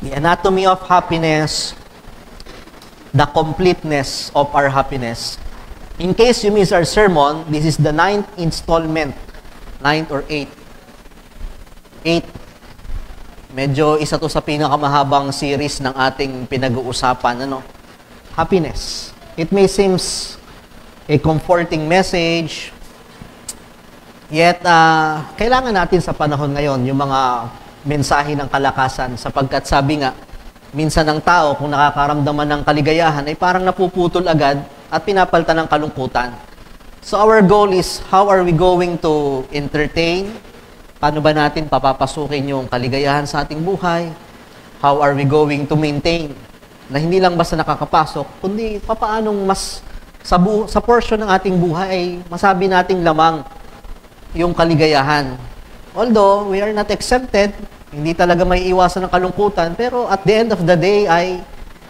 The Anatomy of Happiness, the Completeness of Our Happiness. In case you miss our sermon, this is the 9th installment. 9th or 8th. 8th. Medyo isa to sa pinakamahabang series ng ating pinag-uusapan. Happiness. It may seems a comforting message, yet kailangan natin sa panahon ngayon yung mga mensahe ng kalakasan, sapagkat sabi nga, minsan ng tao kung nakakaramdaman ng kaligayahan ay parang napuputol agad at pinapalitan ng kalungkutan. So our goal is, how are we going to entertain? Paano ba natin papapasukin yung kaligayahan sa ating buhay? How are we going to maintain? Na hindi lang basta nakakapasok, kundi papaanong mas sa portion ng ating buhay ay masabi nating lamang yung kaligayahan. Although we are not exempted, hindi talaga may iwasan ng kalungkutan, pero at the end of the day ay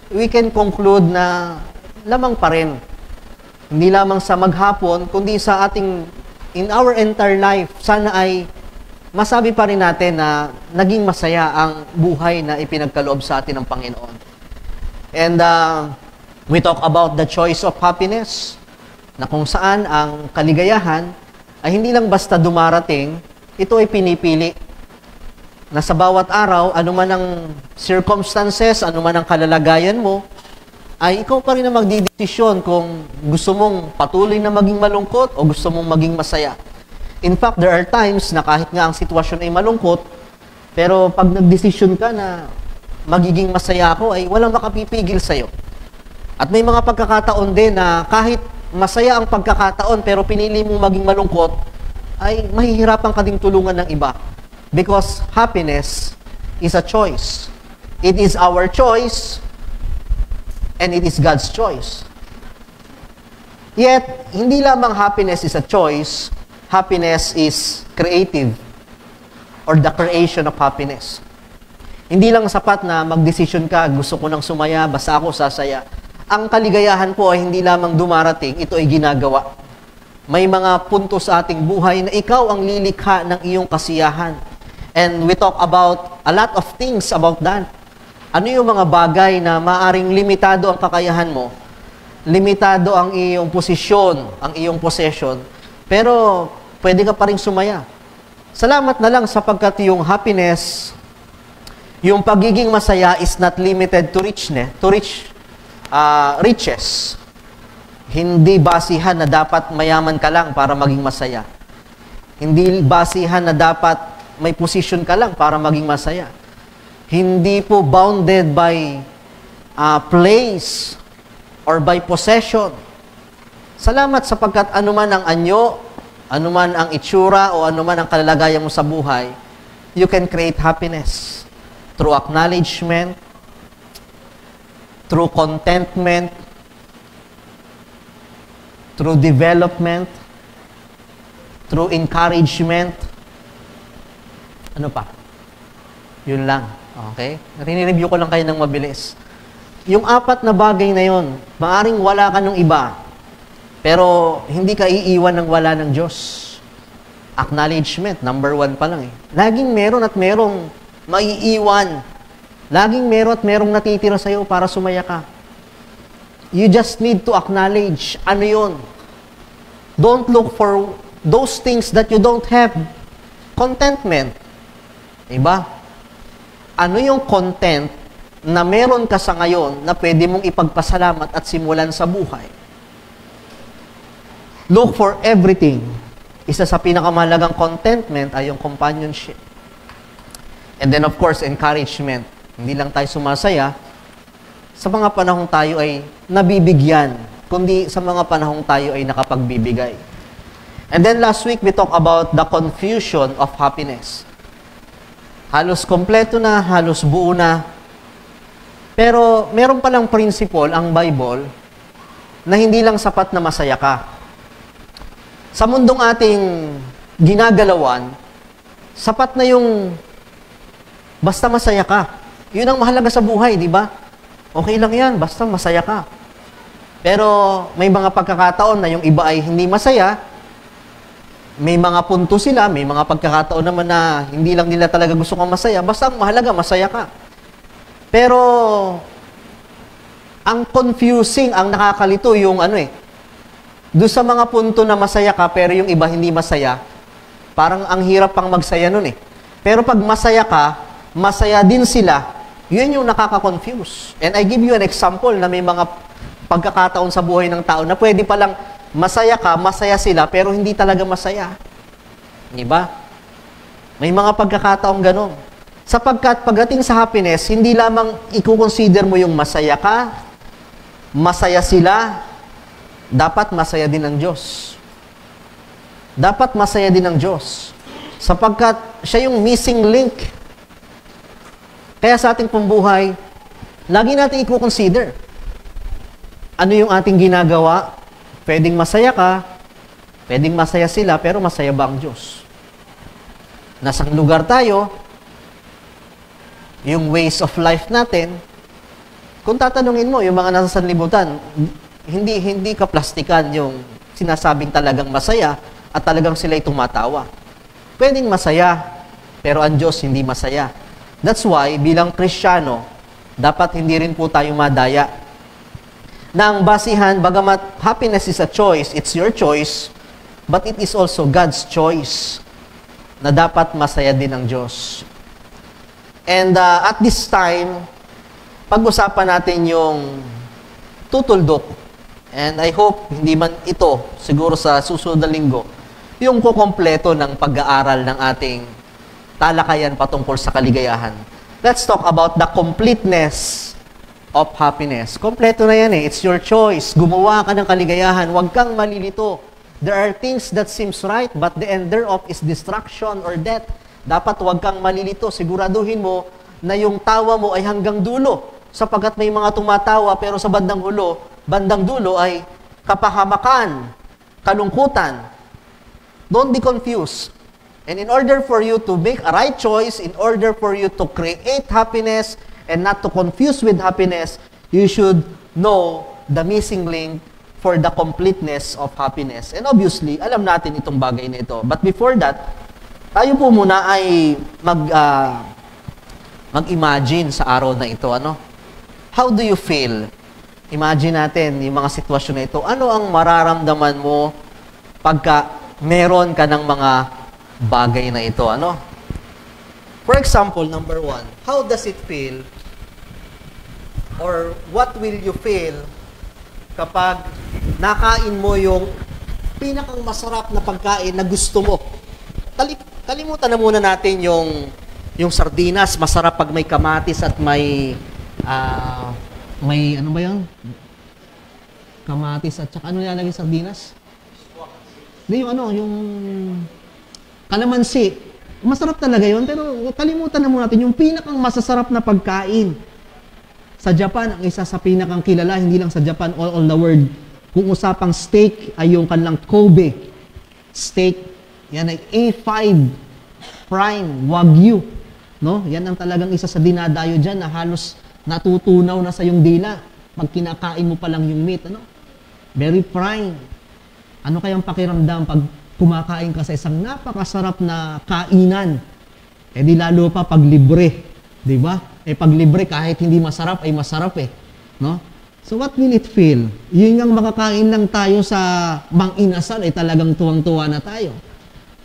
we can conclude na lamang pa rin. Hindi lamang sa maghapon, kundi sa ating, in our entire life, sana ay masabi pa rin natin na naging masaya ang buhay na ipinagkaloob sa atin ng Panginoon. And we talk about the choice of happiness, na kung saan ang kaligayahan ay hindi lang basta dumarating, ito ay pinipili. Na sa bawat araw, anuman ang circumstances, anuman ang kalalagayan mo, ay ikaw pa rin na magdidesisyon kung gusto mong patuloy na maging malungkot o gusto mong maging masaya. In fact, there are times na kahit nga ang sitwasyon ay malungkot, pero pag nagdesisyon ka na magiging masaya ako, ay walang makapipigil sa'yo. At may mga pagkakataon din na kahit masaya ang pagkakataon, pero pinili mong maging malungkot, ay mahihirapan ka ding tulungan ng iba. Because happiness is a choice. It is our choice, and it is God's choice. Yet, hindi lamang happiness is a choice, happiness is creative, or the creation of happiness. Hindi lang sapat na magdesisyon ka, gusto ko nang sumaya, basta ako sasaya. Ang kaligayahan po ay hindi lamang dumarating, ito ay ginagawa. May mga punto sa ating buhay na ikaw ang lilikha ng iyong kasiyahan. And we talk about a lot of things about that. Ano yung mga bagay na maaring limitado ang kakayahan mo, limitado ang iyong posisyon, ang iyong possession, pero pwede ka pa rin sumaya. Salamat na lang sapagkat yung happiness, yung pagiging masaya is not limited to riches. Hindi basihan na dapat mayaman ka lang para maging masaya. Hindi basihan na dapat may position ka lang para maging masaya. Hindi po bounded by place or by possession. Salamat sapagkat anuman ang anyo, anuman ang itsura, o anuman ang kalalagayan mo sa buhay, you can create happiness through acknowledgement, through contentment, through development, through encouragement. Ano pa? Yun lang. Okay? Rini-review ko lang kayo ng mabilis. Yung 4 na bagay na yun, maaring wala ka ng iba, pero hindi ka iiwan ng wala ng Diyos. Acknowledgement, number 1 pa lang eh. Laging meron at merong maiiwan. Laging meron at merong natitira sa'yo para sumaya ka. You just need to acknowledge ano yun. Don't look for those things that you don't have. Contentment. Diba? Ano yung content na meron ka sa ngayon na pwede mong ipagpasalamat at simulan sa buhay? Look for everything. Isa sa pinakamahalagang contentment ay yung companionship. And then of course, encouragement. Hindi lang tayo sumasaya sa mga panahong tayo ay nabibigyan, kundi sa mga panahong tayo ay nakapagbibigay. And then last week, we talked about the confusion of happiness. Halos kompleto na, halos buo na. Pero meron palang principle ang Bible na hindi lang sapat na masaya ka. Sa mundong ating ginagalawan, sapat na yung basta masaya ka. Yun ang mahalaga sa buhay, di ba? Okay lang yan, basta masaya ka. Pero may mga pagkakataon na yung iba ay hindi masaya, may mga punto sila, may mga pagkakataon naman na hindi lang nila talaga gusto kang masaya, basta ang mahalaga, masaya ka. Pero, ang confusing, ang nakakalito yung doon sa mga punto na masaya ka, pero yung iba hindi masaya, parang ang hirap pang magsaya nun eh. Pero pag masaya ka, masaya din sila, yun yung nakaka-confuse. And I give you an example na may mga pagkakataon sa buhay ng tao na pwede palang masaya ka, masaya sila, pero hindi talaga masaya. Diba? May mga pagkakataong ganon. Sapagkat pagdating sa happiness, hindi lamang i-consider mo yung masaya ka, masaya sila, dapat masaya din ang Diyos. Dapat masaya din ang Diyos. Sapagkat siya yung missing link. Kaya sa ating pambuhay, lagi natin i-consider. Ano yung ating ginagawa? Pwedeng masaya ka, pwedeng masaya sila, pero masaya ba ang Diyos? Nasang lugar tayo, yung ways of life natin, kung tatanungin mo, yung mga nasa sanlibutan, hindi ka plastikan yung sinasabing talagang masaya at talagang sila'y tumatawa. Pwedeng masaya, pero ang Diyos hindi masaya. That's why, bilang Kristiyano, dapat hindi rin po tayo madaya. Na ang basihan, bagamat happiness is a choice, it's your choice, but it is also God's choice na dapat masaya din ang Diyos. And at this time, pag-usapan natin yung tutuldok. And I hope, hindi man ito, siguro sa susunod na linggo, yung kukompleto ng pag-aaral ng ating talakayan patungkol sa kaligayahan. Let's talk about the completeness of happiness. Kompleto na yan eh. It's your choice. Gumawa ka ng kaligayahan. Huwag kang malilito. There are things that seems right, but the end thereof is destruction or death. Dapat huwag kang malilito. Siguraduhin mo na yung tawa mo ay hanggang dulo. Sapagkat may mga tumatawa, pero sa bandang dulo ay kapahamakan, kalungkutan. Don't be confused. And in order for you to make a right choice, in order for you to create happiness and not to confuse with happiness, you should know the missing link for the completeness of happiness. And obviously, alam natin itong bagay na ito. But before that, tayo po muna ay mag-imagine sa araw na ito. How do you feel? Imagine natin yung mga sitwasyon na ito. Ano ang mararamdaman mo pagka meron ka ng mga bagay na ito? For example, number 1, how does it feel or what will you feel kapag nakain mo yung pinakang masarap na pagkain na gusto mo? Kalimutan na muna natin yung sardinas. Masarap pag may kamatis at may ano ba yun? Kamatis at saka ano nilalagay sardinas? Hindi, yung kalamansi. Masarap talaga yun, pero kalimutan na muna natin yung pinakang masasarap na pagkain. Sa Japan, ang isa sa pinakang kilala, hindi lang sa Japan, all the world. Kung usapang steak, ay yung kanilang Kobe steak. Yan ay A5 prime Wagyu. No? Yan ang talagang isa sa dinadayo dyan na halos natutunaw na sa yung dila pag kinakain mo pa lang yung meat. Very prime. Ano kayang pakiramdam pag kumakain ka sa isang napakasarap na kainan? Eh di lalo pa pag libre, di ba? Pag libre kahit hindi masarap ay masarap no? So what will it feel? Yun ang makakain lang tayo sa Mang Inasal ay talagang tuwang-tuwa na tayo.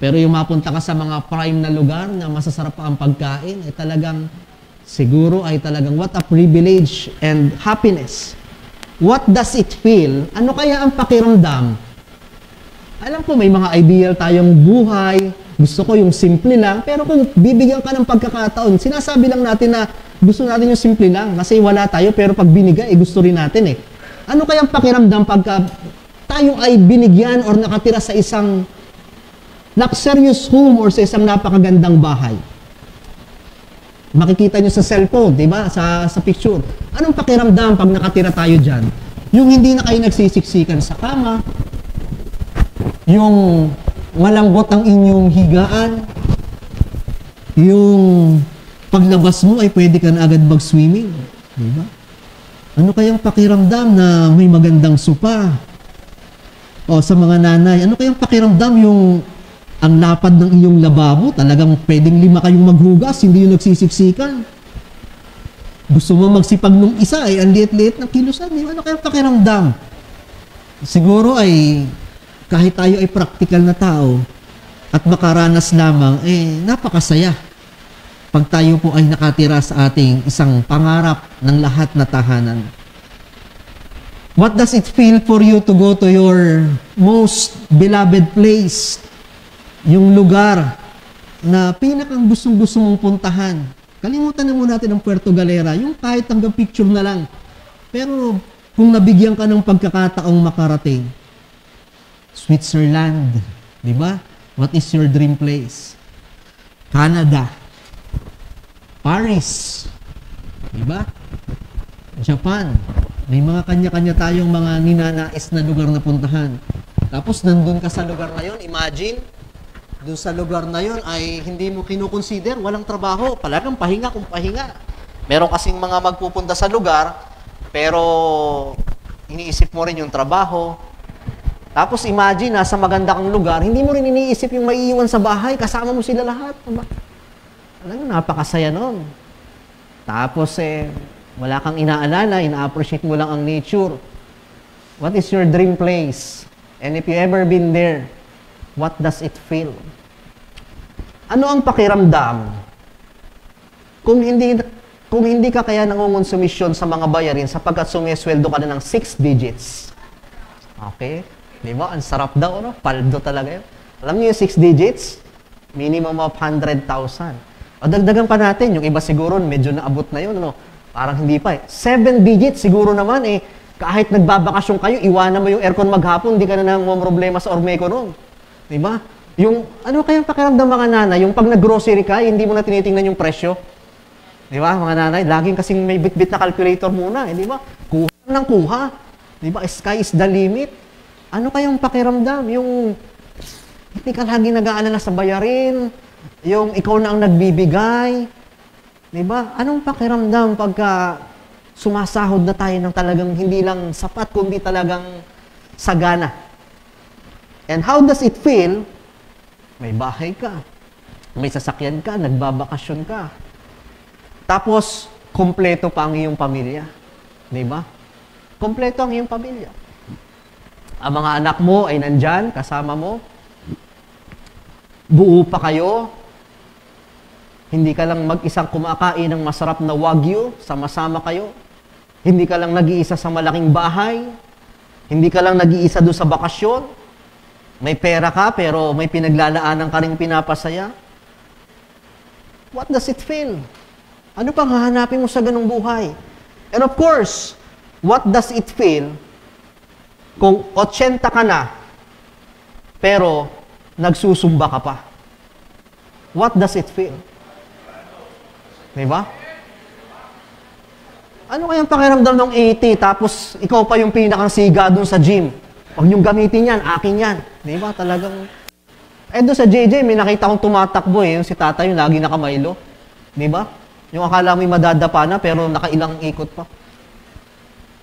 Pero yung mapunta ka sa mga prime na lugar na masasarap pa ang pagkain ay talagang siguro ay talagang what a privilege and happiness. What does it feel? Ano kaya ang pakiramdam? Alam ko may mga ideal tayong buhay, gusto ko yung simple lang, pero kung bibigyan ka ng pagkakataon, sinasabi lang natin na gusto natin yung simple lang kasi wala tayo, pero pag binigay, gusto rin natin Ano kayang pakiramdam pagka tayo ay binigyan or nakatira sa isang luxurious home or sa isang napakagandang bahay? Makikita nyo sa cellphone, di ba? Sa picture. Anong pakiramdam pag nakatira tayo dyan? Yung hindi na kayo nagsisiksikan sa kama, yung malambot ang inyong higaan, yung paglabas mo ay pwede ka na agad mag-swimming. Diba? Ano kayang pakiramdam na may magandang sopa? O sa mga nanay, ano kayang pakiramdam yung ang lapad ng iyong lababo, talagang pwedeng 5 kayong maghugas, hindi yung nagsisiksikan. Gusto mo magsipag nung isa, ang liit-liit ng kilusan. Ano kaya pakiramdam? Siguro ay kahit tayo ay practical na tao at makaranas lamang, napakasaya. Pag tayo po ay nakatira sa ating isang pangarap ng lahat na tahanan. What does it feel for you to go to your most beloved place? Yung lugar na pinakang gustong-gusto mong puntahan. Kalimutan na muna natin ang Puerto Galera, yung kahit hanggang picture na lang. Pero kung nabigyan ka ng pagkakataong makarating, Switzerland, di ba? What is your dream place? Canada, Paris, di ba? Japan. May mga kanya-kanya tayong mga ninanais na lugar na puntahan. Tapos nandun ka sa lugar na yon, imagine, dun sa lugar na yon ay hindi mo kinukonsider, walang trabaho, palagang pahinga kung pahinga. Meron kasing mga magpupunta sa lugar, pero iniisip mo rin yung trabaho. Tapos imagine, nasa maganda kang lugar, hindi mo rin iniisip yung maiiwan sa bahay, kasama mo sila lahat. Alam mo, napakasaya nun. Tapos wala kang inaalala, ina-appreciate mo lang ang nature. What is your dream place? And if you ever been there, what does it feel? Ano ang pakiramdam kung hindi ka kaya nangungonsumisyon sa mga bayarin sapagkat sumisweldo ka na ng 6 digits? Okay? Di ba? Ang sarap daw, no? Paldo talaga yun. Alam niyo yung 6 digits? Minimum of 100,000. O dagdagan pa natin, yung iba siguro medyo naabot na yun, no? Parang hindi pa 7 digits siguro naman kahit nagbabakasyon kayo, iwanan mo yung aircon maghapon, hindi ka na nang problema sa Ormeco noon. Di ba? Yung, ano kayang pakiramdam mga nanay, yung pag nag-grocery ka, hindi mo na tinitingnan yung presyo. Di ba, mga nanay? Laging kasing may bit-bit na calculator muna, di ba? Kuha ng kuha. Di ba? Sky is the limit. Ano kayang pakiramdam? Yung, hindi ka laging nag-aalala sa bayarin, yung ikaw na ang nagbibigay. Di ba? Anong pakiramdam pagka sumasahod na tayo ng talagang hindi lang sapat, kundi talagang sagana? And how does it feel? May bahay ka, may sasakyan ka, nagbabakasyon ka. Tapos, kompleto pa ang iyong pamilya. Di ba? Kompleto ang iyong pamilya. Ang mga anak mo ay nandyan, kasama mo. Buo pa kayo. Hindi ka lang mag-isang kumakain ng masarap na wagyu, sama-sama kayo. Hindi ka lang nag-iisa sa malaking bahay. Hindi ka lang nag-iisa doon sa bakasyon. May pera ka, pero may pinaglalaanan ka rin pinapasaya. What does it feel? Ano pang hahanapin mo sa ganung buhay? And of course, what does it feel kung 80 ka na, pero nagsusumba ka pa? What does it feel? Diba? Ano kayang pakiramdam ng 80, tapos ikaw pa yung pinakang siga dun sa gym? Huwag niyong gamitin yan, akin yan. Di ba? Talagang... doon sa JJ, may nakita kong tumatakbo yung si tatay, yung lagi nakamaylo. Di ba? Yung akala mo'y madadapa na, pero nakailang ikot pa.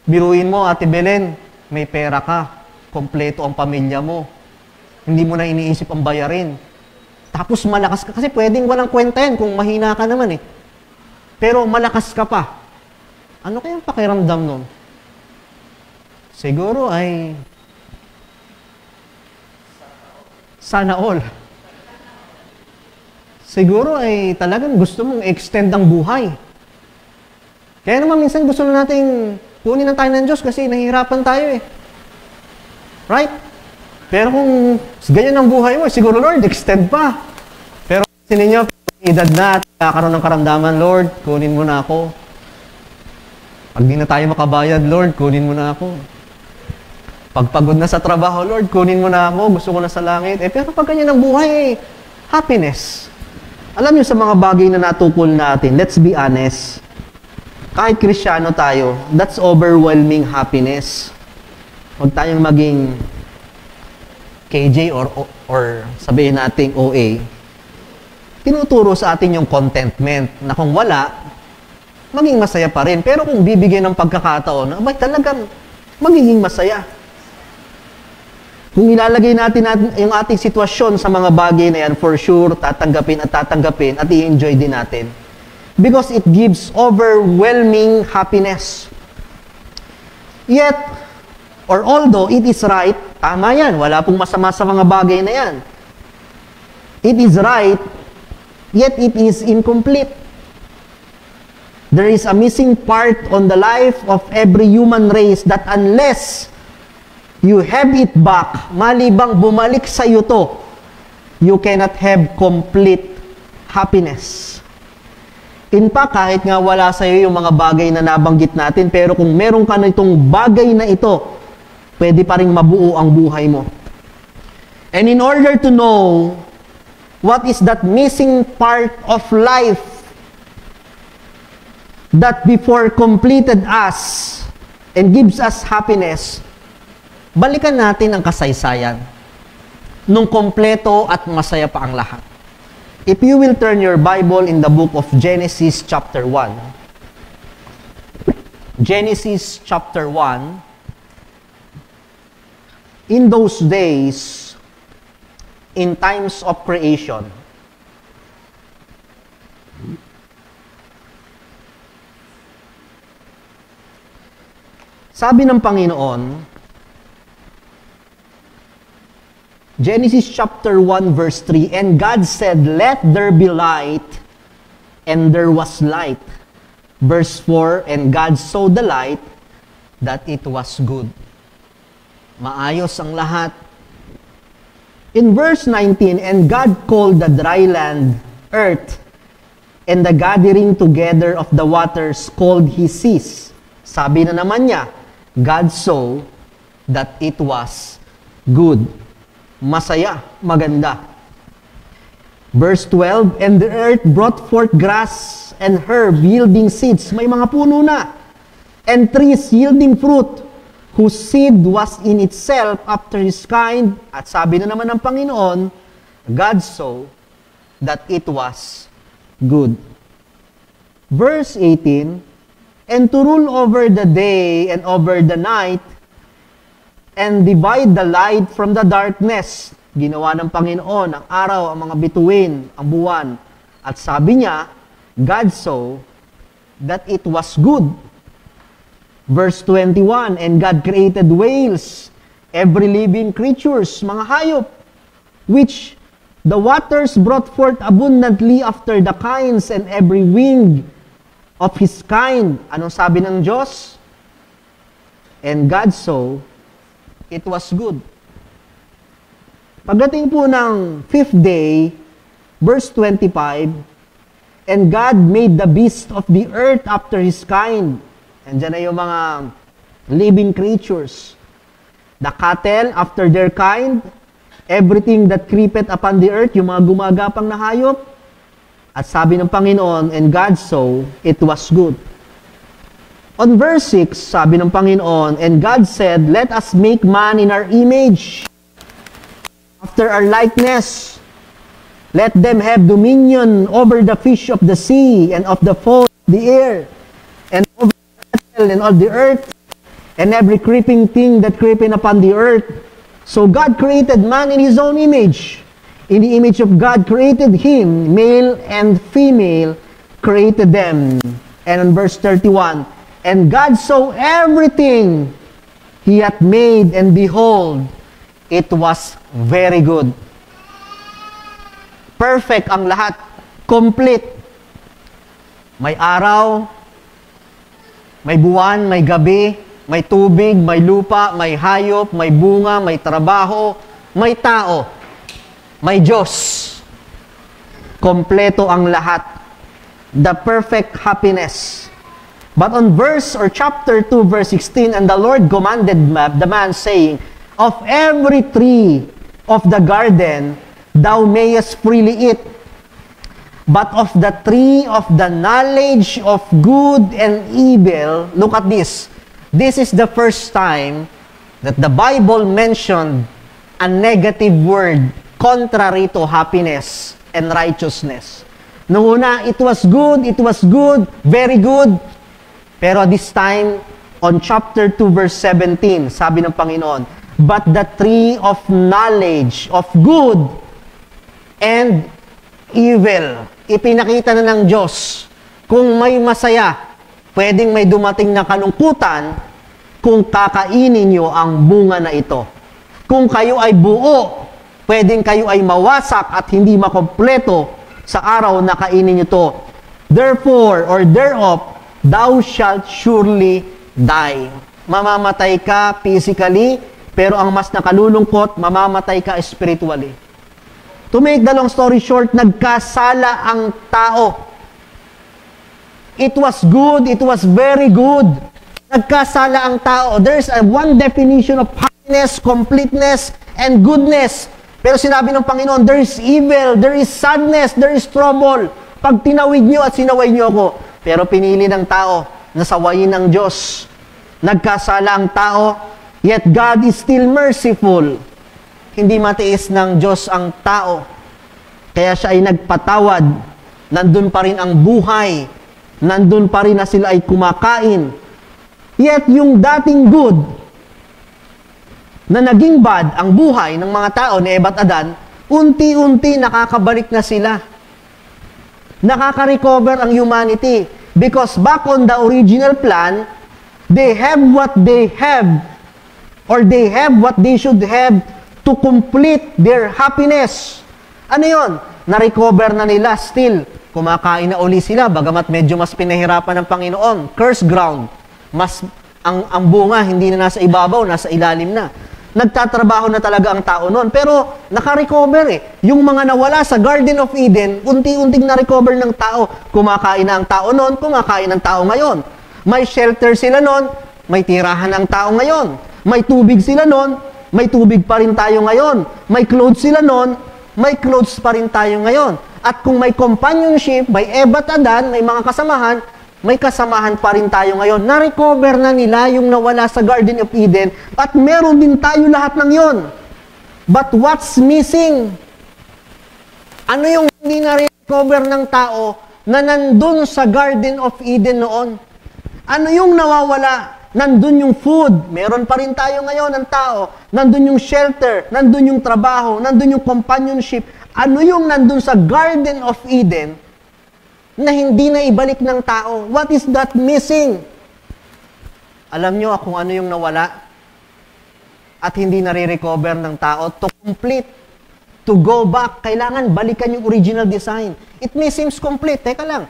Biruin mo, Ate Belen, may pera ka. Kompleto ang pamilya mo. Hindi mo na iniisip ang bayarin. Tapos malakas ka, kasi pwedeng walang kwenta yan kung mahina ka naman Pero malakas ka pa. Ano kayang pakiramdam nun? Siguro ay... Sana all. Siguro ay talagang gusto mong extend ang buhay. Kaya naman minsan gusto na natin kunin ng tayo ng Diyos kasi nahihirapan tayo Right? Pero kung ganyan ang buhay mo, siguro Lord, extend pa. Pero kasi ninyo, edad na at kakaroon ng karamdaman, Lord, kunin mo na ako. Pag di na tayo makabayad, Lord, kunin mo na ako. Pagpagod na sa trabaho, Lord, kunin mo na ako, gusto ko na sa langit. Pero pag ganyan ang buhay, happiness. Alam niyo sa mga bagay na natukol natin, let's be honest, kahit Kristiyano tayo, that's overwhelming happiness. Huwag tayong maging KJ or sabihin nating OA. Tinuturo sa atin yung contentment na kung wala, maging masaya pa rin. Pero kung bibigyan ng pagkakataon, abay talagang magiging masaya. Kung ilalagay natin yung ating sitwasyon sa mga bagay na yan, for sure, tatanggapin at i-enjoy din natin. because it gives overwhelming happiness. Yet, or although it is right, tama yan, wala pong masama sa mga bagay na yan. It is right, yet it is incomplete. There is a missing part on the life of every human race that unless you have it back, malibang bumalik sa iyo to, you cannot have complete happiness. In fact, kahit nga wala sa iyo yung mga bagay na nabanggit natin, pero kung meron ka na itong bagay na ito, pwede pa rin mabuo ang buhay mo. And in order to know what is that missing part of life that before completed us and gives us happiness, balikan natin ang kasaysayan nung kompleto at masaya pa ang lahat. If you will turn your Bible in the book of Genesis chapter 1. Genesis chapter 1. In those days, in times of creation, sabi ng Panginoon, Genesis chapter 1 verse 3, and God said, "Let there be light," and there was light. Verse 4, and God saw the light, that it was good. Maayos ang lahat. In verse 19, and God called the dry land earth, and the gathering together of the waters called He seas. Sabi na naman niya, God saw that it was good. Masaya, maganda. Verse 12, and the earth brought forth grass and herb yielding seeds. May mga puno na. And trees yielding fruit, whose seed was in itself after his kind. At sabi na naman ng Panginoon, God saw that it was good. Verse 18, and to rule over the day and over the night, and divide the light from the darkness. Ginawa ng Panginoon ang araw, ang mga bituin, ang buwan. At sabi niya, God saw that it was good. Verse 21, and God created whales, every living creatures, mga hayop, which the waters brought forth abundantly after the kinds, and every wing of his kind. Anong sabi ng Diyos? And God saw it was good. Pagdating po ng fifth day, verse 25, and God made the beasts of the earth after his kind. And dyan na yung mga living creatures. The cattle after their kind, everything that creepeth upon the earth, yung mga gumagapang na hayop. At sabi ng Panginoon, and God saw it was good. On verse 6, sabi ng Panginoon, and God said, let us make man in our image, after our likeness. Let them have dominion over the fish of the sea, and of the fowl of the air, and over the cattle, and all the earth, and every creeping thing that creeping upon the earth. So God created man in his own image. In the image of God created him, male and female created them. And on verse 31, and God saw everything He hath made, and behold, it was very good. Perfect ang lahat. Complete. May araw, may buwan, may gabi, may tubig, may lupa, may hayop, may bunga, may trabaho, may tao, may Diyos. Kompleto ang lahat. The perfect happiness. But on verse or chapter 2, verse 16, and the Lord commanded the man, saying, of every tree of the garden thou mayest freely eat, but of the tree of the knowledge of good and evil, look at this. This is the first time that the Bible mentioned a negative word contrary to happiness and righteousness. Noong una, it was good, very good. Pero this time, on chapter 2, verse 17, sabi ng Panginoon, but the tree of knowledge of good and evil. Ipinakita na ng Diyos Kung may masaya, pwedeng may dumating na kalungkutan kung kakainin nyo ang bunga na ito. Kung kayo ay buo, pwedeng kayo ay mawasak at hindi makompleto sa araw na kainin nyo to. Therefore, or thereof, thou shalt surely die. Mamamatay ka physically, pero ang mas nakalulungkot, mamamatay ka spiritually. To make the long story short, nagkasala ang tao. It was good, it was very good. Nagkasala ang tao. There's one definition of happiness, completeness, and goodness. Pero sinabi ng Panginoon, there is evil, there is sadness, there is trouble. Pag tinawid nyo at sinaway nyo ako. Pero pinili ng tao na sawayin ng Diyos. Nagkasala ang tao, yet God is still merciful. Hindi matiis ng Diyos ang tao. Kaya siya ay nagpatawad. Nandun pa rin ang buhay. Nandun pa rin na sila ay kumakain. Yet yung dating good, na naging bad ang buhay ng mga tao ni Eva at Adan, unti-unti nakakabalik na sila. Nakaka-recover ang humanity. Because back on the original plan, they have what they have, or they have what they should have to complete their happiness. Ano yun? Na-recover na nila still. Kumakain na uli sila, bagamat medyo mas pinahirapan ng Panginoon. Curse ground. Mas, ang bunga, hindi na nasa ibabaw, nasa ilalim na. Nagtatrabaho na talaga ang tao noon. Pero, naka-recover eh. Yung mga nawala sa Garden of Eden, unti-unting na-recover ng tao. Kumakain na ang tao noon, kumakain ang tao ngayon. May shelter sila noon, may tirahan ang tao ngayon. May tubig sila noon, may tubig pa rin tayo ngayon. May clothes sila noon, may clothes pa rin tayo ngayon. At kung may companionship, may Eva at Adan, may mga kasamahan, may kasamahan pa rin tayo ngayon. Na-recover na nila yung nawala sa Garden of Eden at meron din tayo lahat ng yon. But what's missing? Ano yung hindi na-recover ng tao na nandun sa Garden of Eden noon? Ano yung nawawala? Nandun yung food. Meron pa rin tayo ngayon ng tao. Nandun yung shelter. Nandun yung trabaho. Nandun yung companionship. Ano yung nandun sa Garden of Eden na hindi na ibalik ng tao? What is that missing? Alam nyo kung ano yung nawala at hindi nare-recover ng tao? To complete, to go back, kailangan balikan yung original design. It may seems complete. Teka lang.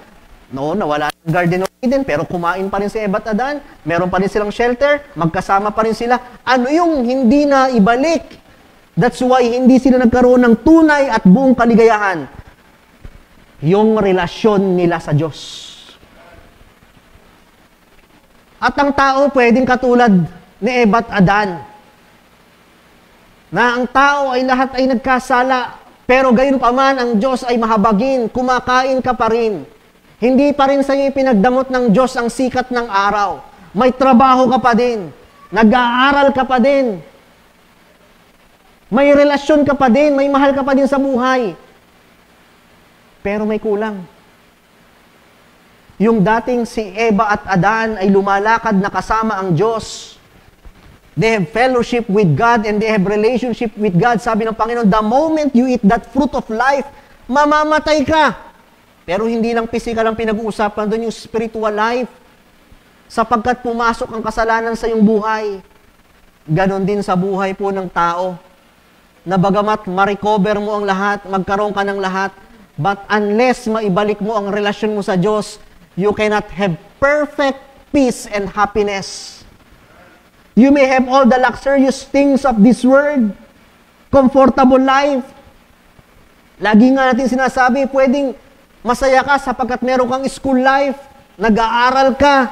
No, nawala ang Garden of Eden, pero kumain pa rin si Eva at Adan, meron pa rin silang shelter, magkasama pa rin sila. Ano yung hindi na ibalik? That's why hindi sila nagkaroon ng tunay at buong kaligayahan. Yung relasyon nila sa Diyos. At ang tao pwedeng katulad ni Eva at Adan. Na ang tao ay lahat ay nagkasala, pero gayon pa man ang Diyos ay mahabagin, kumakain ka pa rin. Hindi pa rin sa iyo pinagdamot ng Diyos ang sikat ng araw. May trabaho ka pa din. Nag-aaral ka pa din. May relasyon ka pa din. May mahal ka pa din sa buhay. Pero may kulang. Yung dating si Eva at Adan ay lumalakad na kasama ang Diyos. They have fellowship with God and they have relationship with God. Sabi ng Panginoon, the moment you eat that fruit of life, mamamatay ka. Pero hindi lang physical ang pinag-uusapan doon, yung spiritual life. Sapagkat pumasok ang kasalanan sa iyong buhay. Ganon din sa buhay po ng tao. Na bagamat ma-recover mo ang lahat, magkaroon ka ng lahat, but unless maibalik mo ang relasyon mo sa Diyos, you cannot have perfect peace and happiness. You may have all the luxurious things of this world, comfortable life. Lagi nga natin sinasabi, pwedeng masaya ka sapagkat meron kang school life, nag-aaral ka.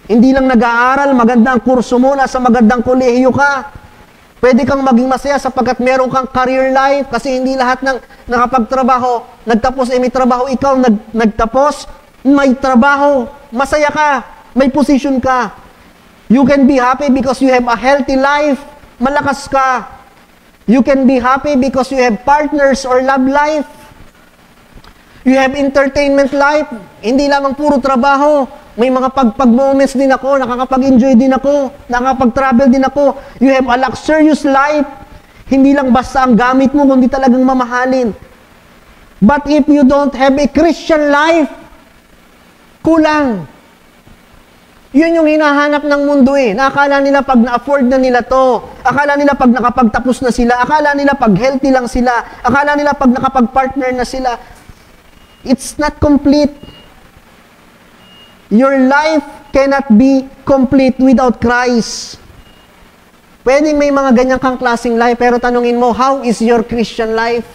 Hindi lang nag-aaral, maganda ang kurso mo, nasa magandang kolehiyo ka. Pwede kang maging masaya sapagkat meron kang career life kasi hindi lahat ng nakapagtrabaho, nagtapos may trabaho, ikaw nagtapos, may trabaho, masaya ka, may position ka. You can be happy because you have a healthy life, malakas ka. You can be happy because you have partners or love life. You have entertainment life, hindi lamang puro trabaho. May mga pag-moments din ako, nakakapag-enjoy din ako, nakakapag-travel din ako. You have a luxurious life. Hindi lang basta ang gamit mo, kundi talagang mamahalin. But if you don't have a Christian life, Kulang. Yun yung hinahanap ng mundo eh. Nakakala nila pag na-afford na nila to. Akala nila pag nakapagtapos na sila. Akala nila pag healthy lang sila. Akala nila pag nakapag-partner na sila. It's not complete. Your life cannot be complete without Christ. Pwedeng may mga ganyan kang klaseng life, pero tanungin mo, how is your Christian life?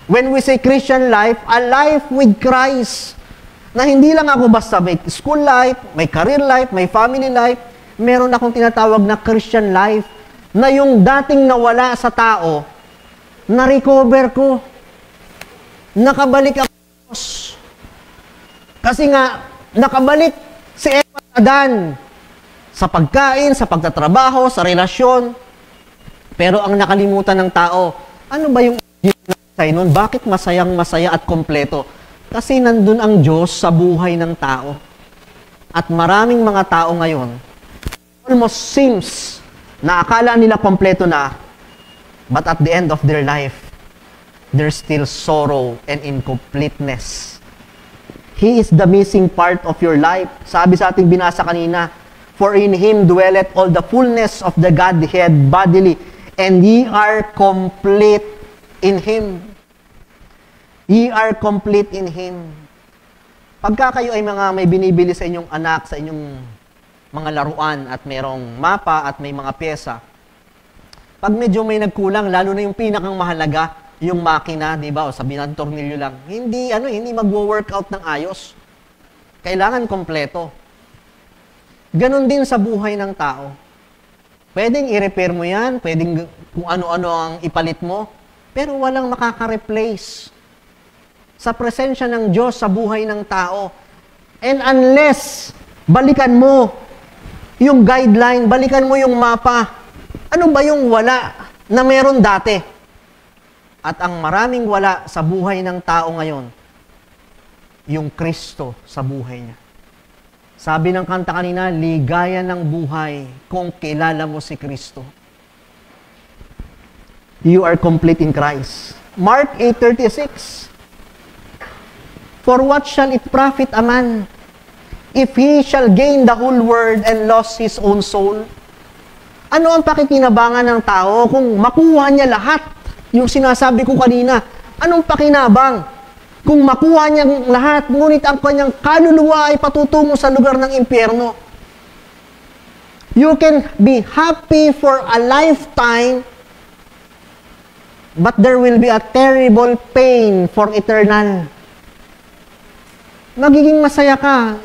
When we say Christian life, a life with Christ. Na hindi lang ako basta may school life, may career life, may family life, meron akong tinatawag na Christian life, na yung dating nawala sa tao, na-recover ko. Nakabalik ako. Kasi nga, nakabalik si Eva at Adan sa pagkain, sa pagtatrabaho, sa relasyon. Pero ang nakalimutan ng tao, ano ba yung nun? Bakit masayang-masaya at kompleto? Kasi nandun ang Diyos sa buhay ng tao. At maraming mga tao ngayon, almost seems na akala nila kompleto na, but at the end of their life, there's still sorrow and incompleteness. He is the missing part of your life. Sabi sa ating binasa kanina, for in Him dwelleth all the fullness of the Godhead bodily, and ye are complete in Him. Ye are complete in Him. Pagka kayo ay mga may binibili sa inyong anak, sa inyong mga laruan, at merong mapa at may mga pyesa, pag medyo may nagkulang, lalo na yung pinakang mahalaga, yung makina, di ba? O sabihin natin, tornilyo lang. Hindi magwo-workout ng ayos. Kailangan kompleto. Ganon din sa buhay ng tao. Pwedeng i-repair mo yan, pwedeng kung ano-ano ang ipalit mo, pero walang makaka-replace sa presensya ng Diyos sa buhay ng tao. And unless balikan mo yung guideline, balikan mo yung mapa, ano ba yung wala na meron dati? At ang maraming wala sa buhay ng tao ngayon, yung Kristo sa buhay niya. Sabi ng kanta kanina, ligaya ng buhay kung kilala mo si Kristo. You are complete in Christ. Mark 8:36. For what shall it profit a man if he shall gain the whole world and lost his own soul? Ano ang pakikinabangan ng tao kung makuha niya lahat? Yung sinasabi ko kanina, anong pakinabang? Kung makuha niya lahat, ngunit ang kanyang kaluluwa ay patutungo sa lugar ng impyerno. You can be happy for a lifetime, but there will be a terrible pain for eternal. Magiging masaya ka.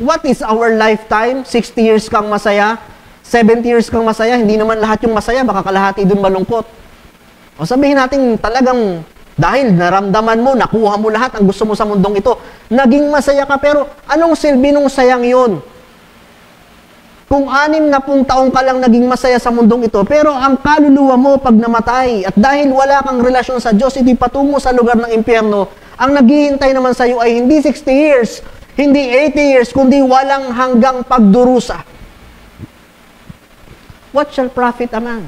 What is our lifetime? 60 years kang masaya? 70 years kang masaya? Hindi naman lahat yung masaya, baka kalahati dun malungkot. O sabihin natin talagang dahil naramdaman mo, nakuha mo lahat ang gusto mo sa mundong ito, naging masaya ka, pero anong silbi nung sayang yun? Kung 60 taong ka lang naging masaya sa mundong ito, pero ang kaluluwa mo pag namatay, at dahil wala kang relasyon sa Diyos, ito'y patungo sa lugar ng impyerno, ang naghihintay naman sa iyo ay hindi 60 years, hindi 80 years, kundi walang hanggang pagdurusa. What shall profit a man?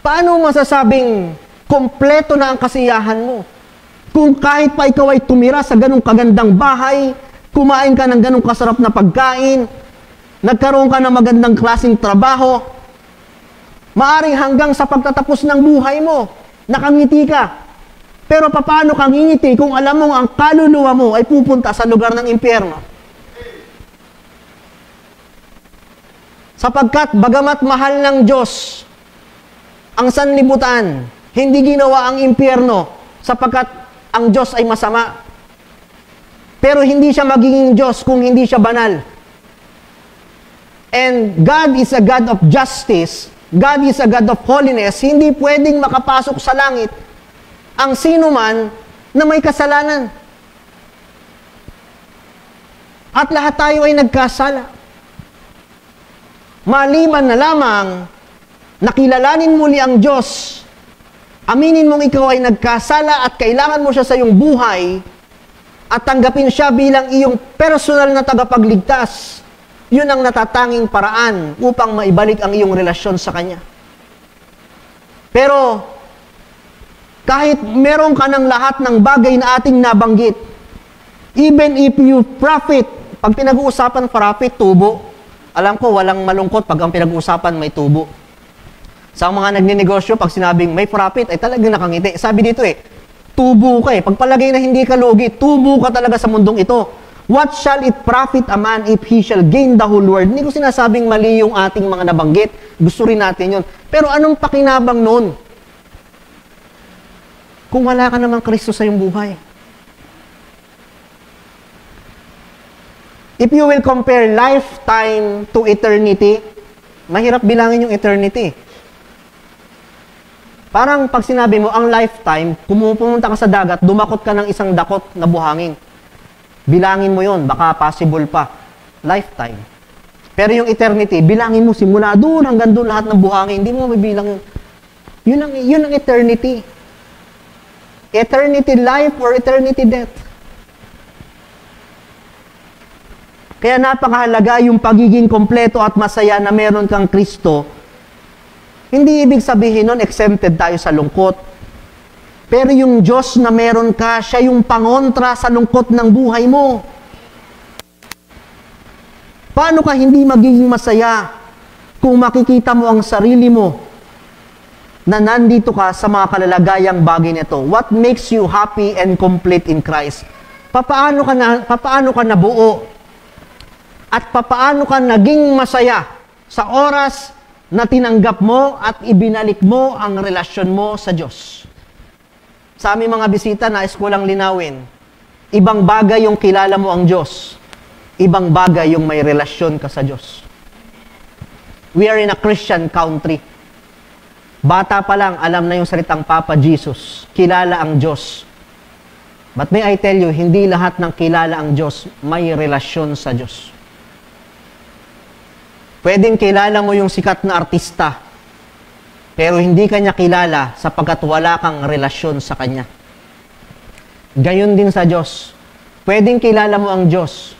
Paano masasabing kompleto na ang kasiyahan mo? Kung kahit pa ikaw ay tumira sa ganong kagandang bahay, kumain ka ng ganong kasarap na pagkain, nagkaroon ka ng magandang klaseng trabaho, maaring hanggang sa pagtatapos ng buhay mo, nakangiti ka. Pero paano kang ngingiti kung alam mo ang kaluluwa mo ay pupunta sa lugar ng impyerno? Sapagkat bagamat mahal ng Diyos ang sanlibutan, hindi ginawa ang impyerno sapagkat ang Diyos ay masama. Pero hindi siya magiging Diyos kung hindi siya banal. And God is a God of justice. God is a God of holiness. Hindi pwedeng makapasok sa langit ang sino man na may kasalanan. At lahat tayo ay nagkasala. Maliban na lamang nakilalanin muli ang Diyos, aminin mong ikaw ay nagkasala at kailangan mo siya sa iyong buhay at tanggapin siya bilang iyong personal na tagapagligtas. Yun ang natatanging paraan upang maibalik ang iyong relasyon sa Kanya. Pero, Kahit meron ka ng lahat ng bagay na ating nabanggit, even if you profit, pag pinag-uusapan profit, tubo. Alam ko, walang malungkot pag ang pinag-uusapan may tubo. Sa mga nagninegosyo, pag sinabing may profit, ay talagang nakangiti. Sabi dito tubo ka eh. Pagpalagay na hindi ka lugi, tubo ka talaga sa mundong ito. What shall it profit a man if he shall gain the whole world? Hindi ko sinasabing mali yung ating mga nabanggit. Gusto rin natin yun. Pero anong pakinabang nun? Kung wala ka namang Kristo sa iyong buhay. If you will compare lifetime to eternity, mahirap bilangin yung eternity. Parang pag sinabi mo, ang lifetime, pumunta ka sa dagat, dumakot ka ng isang dakot na buhangin. Bilangin mo yon, baka possible pa. Lifetime. Pero yung eternity, bilangin mo simula doon hanggang doon lahat ng buhangin. Hindi mo mabibilang yun. Yun ang eternity. Eternity life or eternity death. Kaya napakahalaga yung pagiging kompleto at masaya na meron kang Kristo. Hindi ibig sabihin nun, exempted tayo sa lungkot. Pero yung Diyos na meron ka, siya yung pangontra sa lungkot ng buhay mo. Paano ka hindi magiging masaya kung makikita mo ang sarili mo na nandito ka sa mga kalalagayang bagay nito? What makes you happy and complete in Christ? Papaano ka nabuo? At papaano ka naging masaya sa oras na tinanggap mo at ibinalik mo ang relasyon mo sa Diyos? Sa aming mga bisita, nais ko lang linawin, ibang bagay yung kilala mo ang Diyos, ibang bagay yung may relasyon ka sa Diyos. We are in a Christian country. Bata pa lang, alam na yung salitang Papa Jesus, kilala ang Diyos. But may I tell you, hindi lahat ng kilala ang Diyos may relasyon sa Diyos. Pwedeng kilala mo yung sikat na artista, pero hindi kanya kilala sapagkat wala kang relasyon sa Kanya. Gayon din sa Diyos. Pwedeng kilala mo ang Diyos,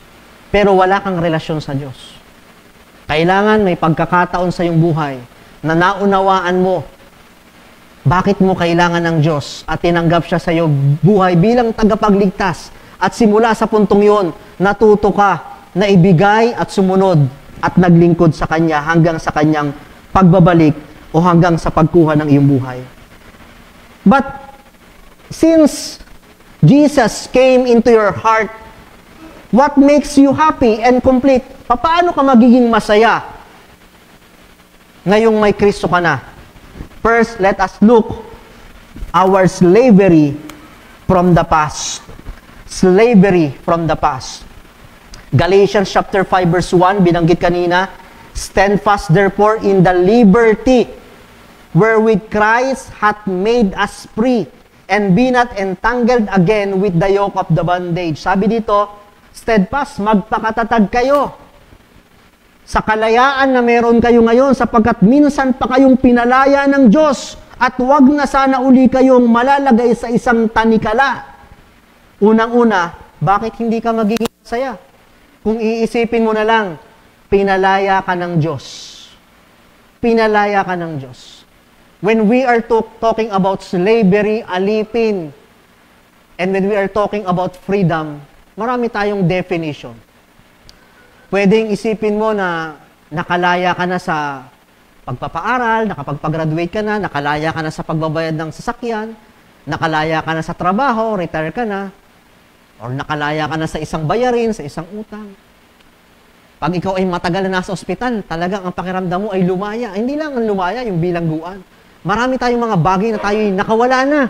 pero wala kang relasyon sa Diyos. Kailangan may pagkakataon sa iyong buhay na naunawaan mo bakit mo kailangan ng Diyos at tinanggap siya sa iyong buhay bilang tagapagligtas. At simula sa puntong yon, natuto ka na ibigay at sumunod at naglingkod sa Kanya hanggang sa Kanyang pagbabalik o hanggang sa pagkuha ng iyong buhay. But, since Jesus came into your heart, what makes you happy and complete? Paano ka magiging masaya ngayong may Kristo ka na? First, let us look our slavery from the past. Slavery from the past. Galatians chapter 5 verse 1, binanggit kanina, stand fast therefore in the liberty wherewith Christ hath made us free, and be not entangled again with the yoke of the bondage. Sabi dito, steadfast, magpakatatag kayo sa kalayaan na meron kayo ngayon, sapagkat minsan pa kayong pinalaya ng Diyos, at huwag na sana uli kayong malalagay sa isang tanikala. Unang-una, bakit hindi ka magiging masaya? Kung iisipin mo na lang, pinalaya ka ng Diyos. Pinalaya ka ng Diyos. When we are talking about slavery, alipin, and when we are talking about freedom, marami tayong definition. Pwedeng isipin mo na nakalaya ka na sa pagpapaaral, nakapagpag-graduate ka na, nakalaya ka na sa pagbabayad ng sasakyan, nakalaya ka na sa trabaho, retire ka na, or nakalaya ka na sa isang bayarin, sa isang utang. Pag ikaw ay matagal na nasa ospital, talagang ang pakiramdam mo ay lumaya. Hindi lang ang lumaya, yung bilangguan. Marami tayong mga bagay na tayo nakawala na.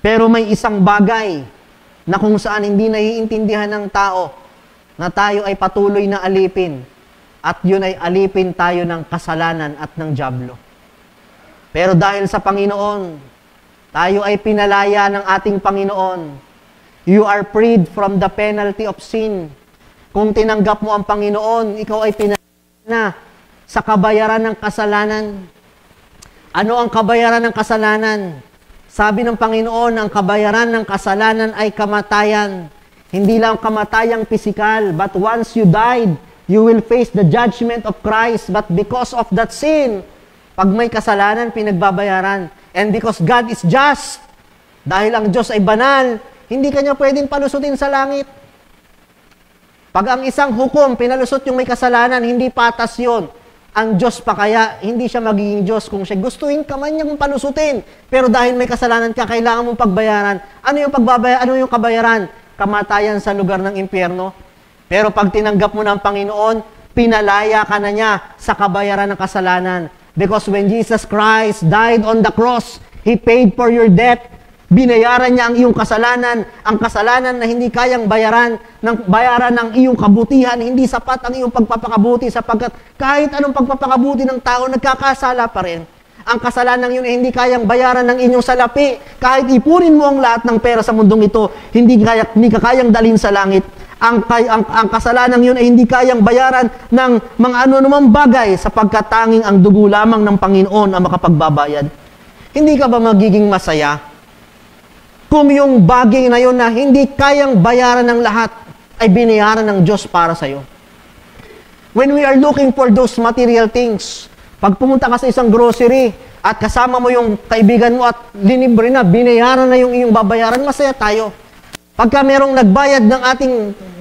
Pero may isang bagay na kung saan hindi naiintindihan ng tao na tayo ay patuloy na alipin, at yun ay alipin tayo ng kasalanan at ng dyablo. Pero dahil sa Panginoon, tayo ay pinalaya ng ating Panginoon. You are freed from the penalty of sin. Kung tinanggap mo ang Panginoon, ikaw ay pinalaya na sa kabayaran ng kasalanan. Ano ang kabayaran ng kasalanan? Sabi ng Panginoon, ang kabayaran ng kasalanan ay kamatayan. Hindi lang kamatayang pisikal, but once you died, you will face the judgment of Christ. But because of that sin, Pag may kasalanan, pinagbabayaran. And because God is just, dahil ang Diyos ay banal, hindi kanya pwedeng palusutin sa langit. Pag ang isang hukom, pinalusot yung may kasalanan, hindi patas yun. Ang Diyos pa kaya, hindi siya magiging Diyos kung siya gustuin ka man niyang palusutin. Pero dahil may kasalanan ka, kailangan mong pagbayaran. Ano yung kabayaran? Kamatayan sa lugar ng impyerno. Pero pag tinanggap mo ng Panginoon, pinalaya ka na niya sa kabayaran ng kasalanan. Because when Jesus Christ died on the cross, He paid for your debt. Binayaran niya ang iyong kasalanan, ang kasalanan na hindi kayang bayaran ng iyong kabutihan, hindi sapat ang iyong pagpapakabuti sapagkat kahit anong pagpapakabuti ng tao, nagkakasala pa rin. Ang kasalanan yun ay hindi kayang bayaran ng inyong salapi. Kahit ipunin mo ang lahat ng pera sa mundong ito, hindi ka kayang dalhin sa langit. Ang kasalanan yun ay hindi kayang bayaran ng mga ano-anumang bagay sapagkat tanging ang dugo lamang ng Panginoon ang makapagbabayad. Hindi ka ba magiging masaya kung yung bagay na yun na hindi kayang bayaran ng lahat ay binayaran ng Diyos para sa'yo? When we are looking for those material things, pag pumunta ka sa isang grocery at kasama mo yung kaibigan mo at linibre na, binayaran na yung iyong babayaran, masaya tayo. Pagka merong nagbayad ng ating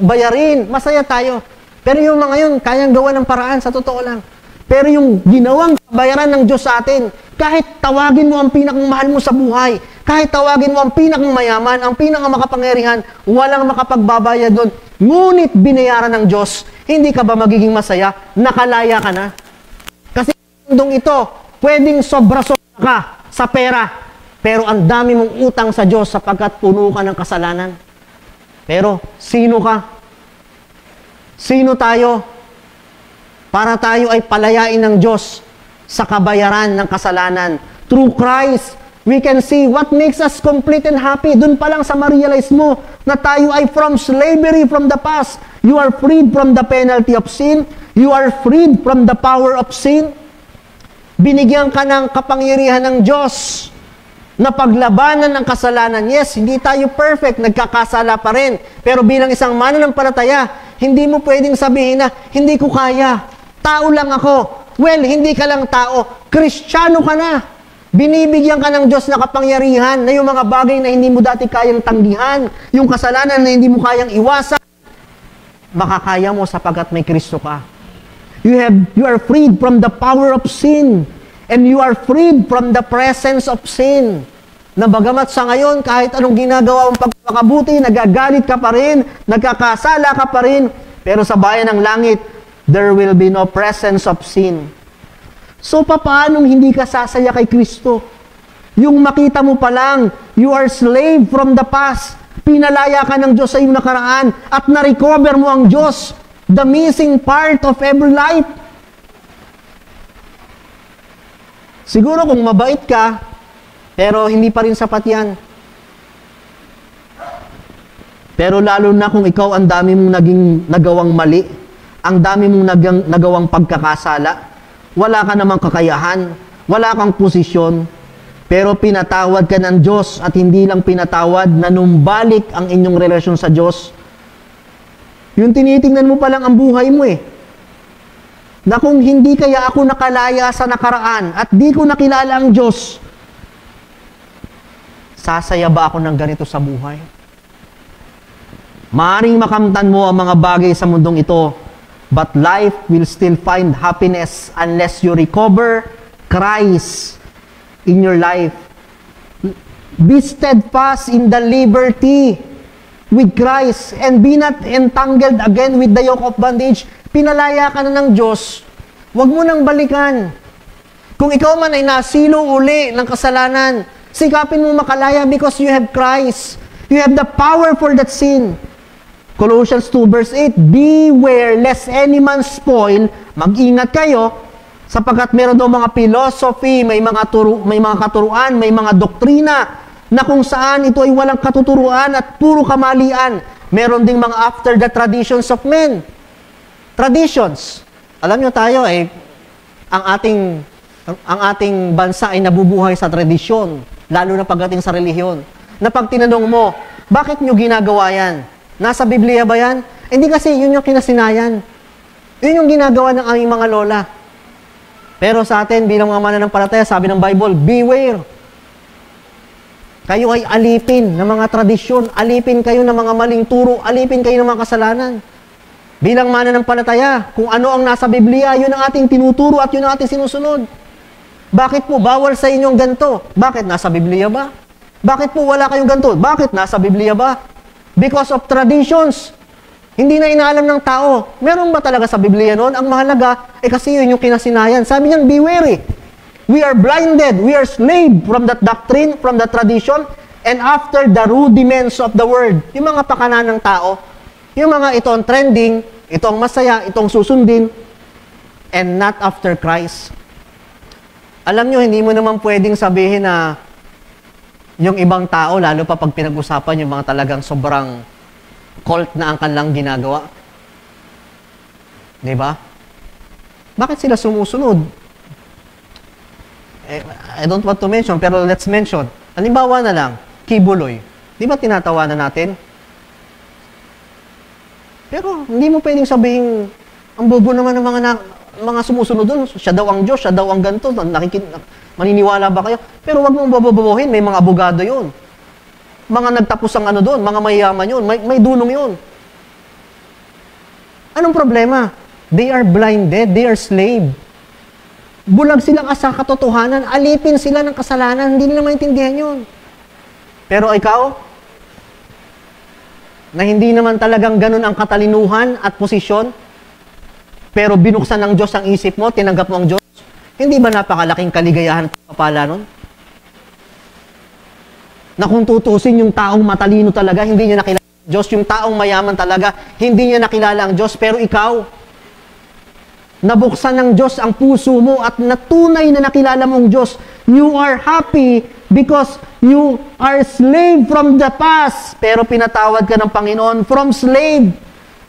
bayarin, masaya tayo. Pero yung mga yun, kayang gawa ng paraan, sa totoo lang. Pero yung ginawang bayaran ng Diyos sa atin, kahit tawagin mo ang pinakamahal mo sa buhay, kahit tawagin mo ang pinakamayaman, ang pinakamakapangyarihan, walang makapagbabayad doon. Ngunit binayaran ng Diyos, hindi ka ba magiging masaya? Nakalaya ka na. Kasi mundong ito, pwedeng sobra-sobra ka sa pera, pero ang dami mong utang sa Diyos sapagkat puno ka ng kasalanan. Pero sino ka? Sino tayo? Para tayo ay palayain ng Diyos sa kabayaran ng kasalanan. Through Christ, we can see what makes us complete and happy. Doon pa lang sa ma-realize mo na tayo ay from slavery from the past. You are freed from the penalty of sin. You are freed from the power of sin. Binigyan ka ng kapangyarihan ng Diyos na paglabanan ng kasalanan. Yes, hindi tayo perfect, nagkakasala pa rin. Pero bilang isang mananampalataya, hindi mo pwedeng sabihin na, hindi ko kaya. Tao lang ako. Well, hindi ka lang tao. Kristiyano ka na. Binibigyan ka ng Diyos na kapangyarihan na yung mga bagay na hindi mo dati kayang tanggihan, yung kasalanan na hindi mo kayang iwasan, makakaya mo sapagkat may Kristo ka. You are freed from the power of sin. And you are freed from the presence of sin. Na bagamat sa ngayon, kahit anong ginagawa mong pagpapakabuti, nagagalit ka pa rin, nagkakasala ka pa rin, pero sa bayan ng langit, there will be no presence of sin. So, paanong hindi ka sasaya kay Kristo? Yung makita mo pa lang, you are slave from the past. Pinalaya ka ng Diyos sa iyong nakaraan at na-recover mo ang Diyos, the missing part of every life. Siguro kung mabait ka, pero hindi pa rin sapat yan. Pero lalo na kung ikaw ang dami mong nagawang mali, ang dami mong nagawang pagkakasala, wala ka namang kakayahan, wala kang posisyon, pero pinatawad ka ng Diyos at hindi lang pinatawad, nanumbalik ang inyong relasyon sa Diyos. Yung tinitingnan mo pa lang ang buhay mo na kung hindi kaya ako nakalaya sa nakaraan at di ko nakilala ang Diyos, sasaya ba ako ng ganito sa buhay? Maaring makamtan mo ang mga bagay sa mundong ito, but life will still find happiness unless you recover Christ in your life. Be steadfast in the liberty with Christ and be not entangled again with the yoke of bondage. Pinalaya ka na ng Diyos, huwag mo nang balikan. Kung ikaw man ay nasilo uli ng kasalanan, sikapin mo makalaya because you have Christ. You have the power for that sin. Colossians 2 verse 8, beware lest any man spoil. Mag-ingat kayo sapagkat meron daw mga philosophy, may mga katuruan, may mga doktrina na kung saan ito ay walang katuturuan at puro kamalian. Meron ding mga after the traditions of men. Traditions. Alam nyo tayo ang ating bansa ay nabubuhay sa tradisyon, lalo na pagdating sa relihiyon. Na pag tinanong mo, bakit nyo ginagawa yan? Nasa Biblia ba yan? Hindi kasi yun yung kinasinayan. Yun yung ginagawa ng aming mga lola. Pero sa atin, bilang mga mananampalataya, sabi ng Bible, beware. Kayo ay alipin ng mga tradisyon, alipin kayo ng mga maling turo, alipin kayo ng mga kasalanan. Bilang mananampalataya, kung ano ang nasa Biblia, yun ang ating tinuturo at yun ang ating sinusunod. Bakit po bawal sa inyong ganito? Bakit? Nasa Biblia ba? Bakit po wala kayong ganito? Bakit? Nasa Biblia ba? Because of traditions. Hindi na inaalam ng tao. Meron ba talaga sa Biblia noon? Ang mahalaga, kasi yun yung kinasinayan. Sabi niyan, beware eh. We are blinded. We are slave from that doctrine, from that tradition, and after the rudiments of the word. Yung mga pakanan ng tao, yung mga itong trending, itong masaya, itong susundin, and not after Christ. Alam nyo, hindi mo naman pwedeng sabihin na yung ibang tao, lalo pa pag pinag-usapan yung mga talagang sobrang cult na ang kanilang ginagawa. Diba? Bakit sila sumusunod? I don't want to mention, pero let's mention. Halimbawa na lang, Kibuloy. Di ba tinatawanan natin? Pero hindi mo pwedeng sabihin, ang bobo naman ng mga sumusunod doon, siya daw ang Diyos, siya daw ang ganito, maniniwala ba kayo? Pero wag mong bababohin, may mga abogado yun. Mga nagtapos ang ano doon, mga mayayaman yun, may dunong yun. Anong problema? They are blinded, they are slave. Bulag sila sa katotohanan, alipin sila ng kasalanan, hindi nila maintindihan yun. Pero ikaw, na hindi naman talagang ganun ang katalinuhan at posisyon, pero binuksan ng Diyos ang isip mo, tinanggap mo ang Diyos, hindi ba napakalaking kaligayahan at papala nun? Na kung tutusin yung taong matalino talaga, hindi niya nakilala ang Diyos. Yung taong mayaman talaga, hindi niya nakilala ang Diyos. Pero ikaw, nabuksan ng Diyos ang puso mo at natunay na nakilala mong Diyos. You are happy because you are slave from the past. Pero pinatawad ka ng Panginoon from slave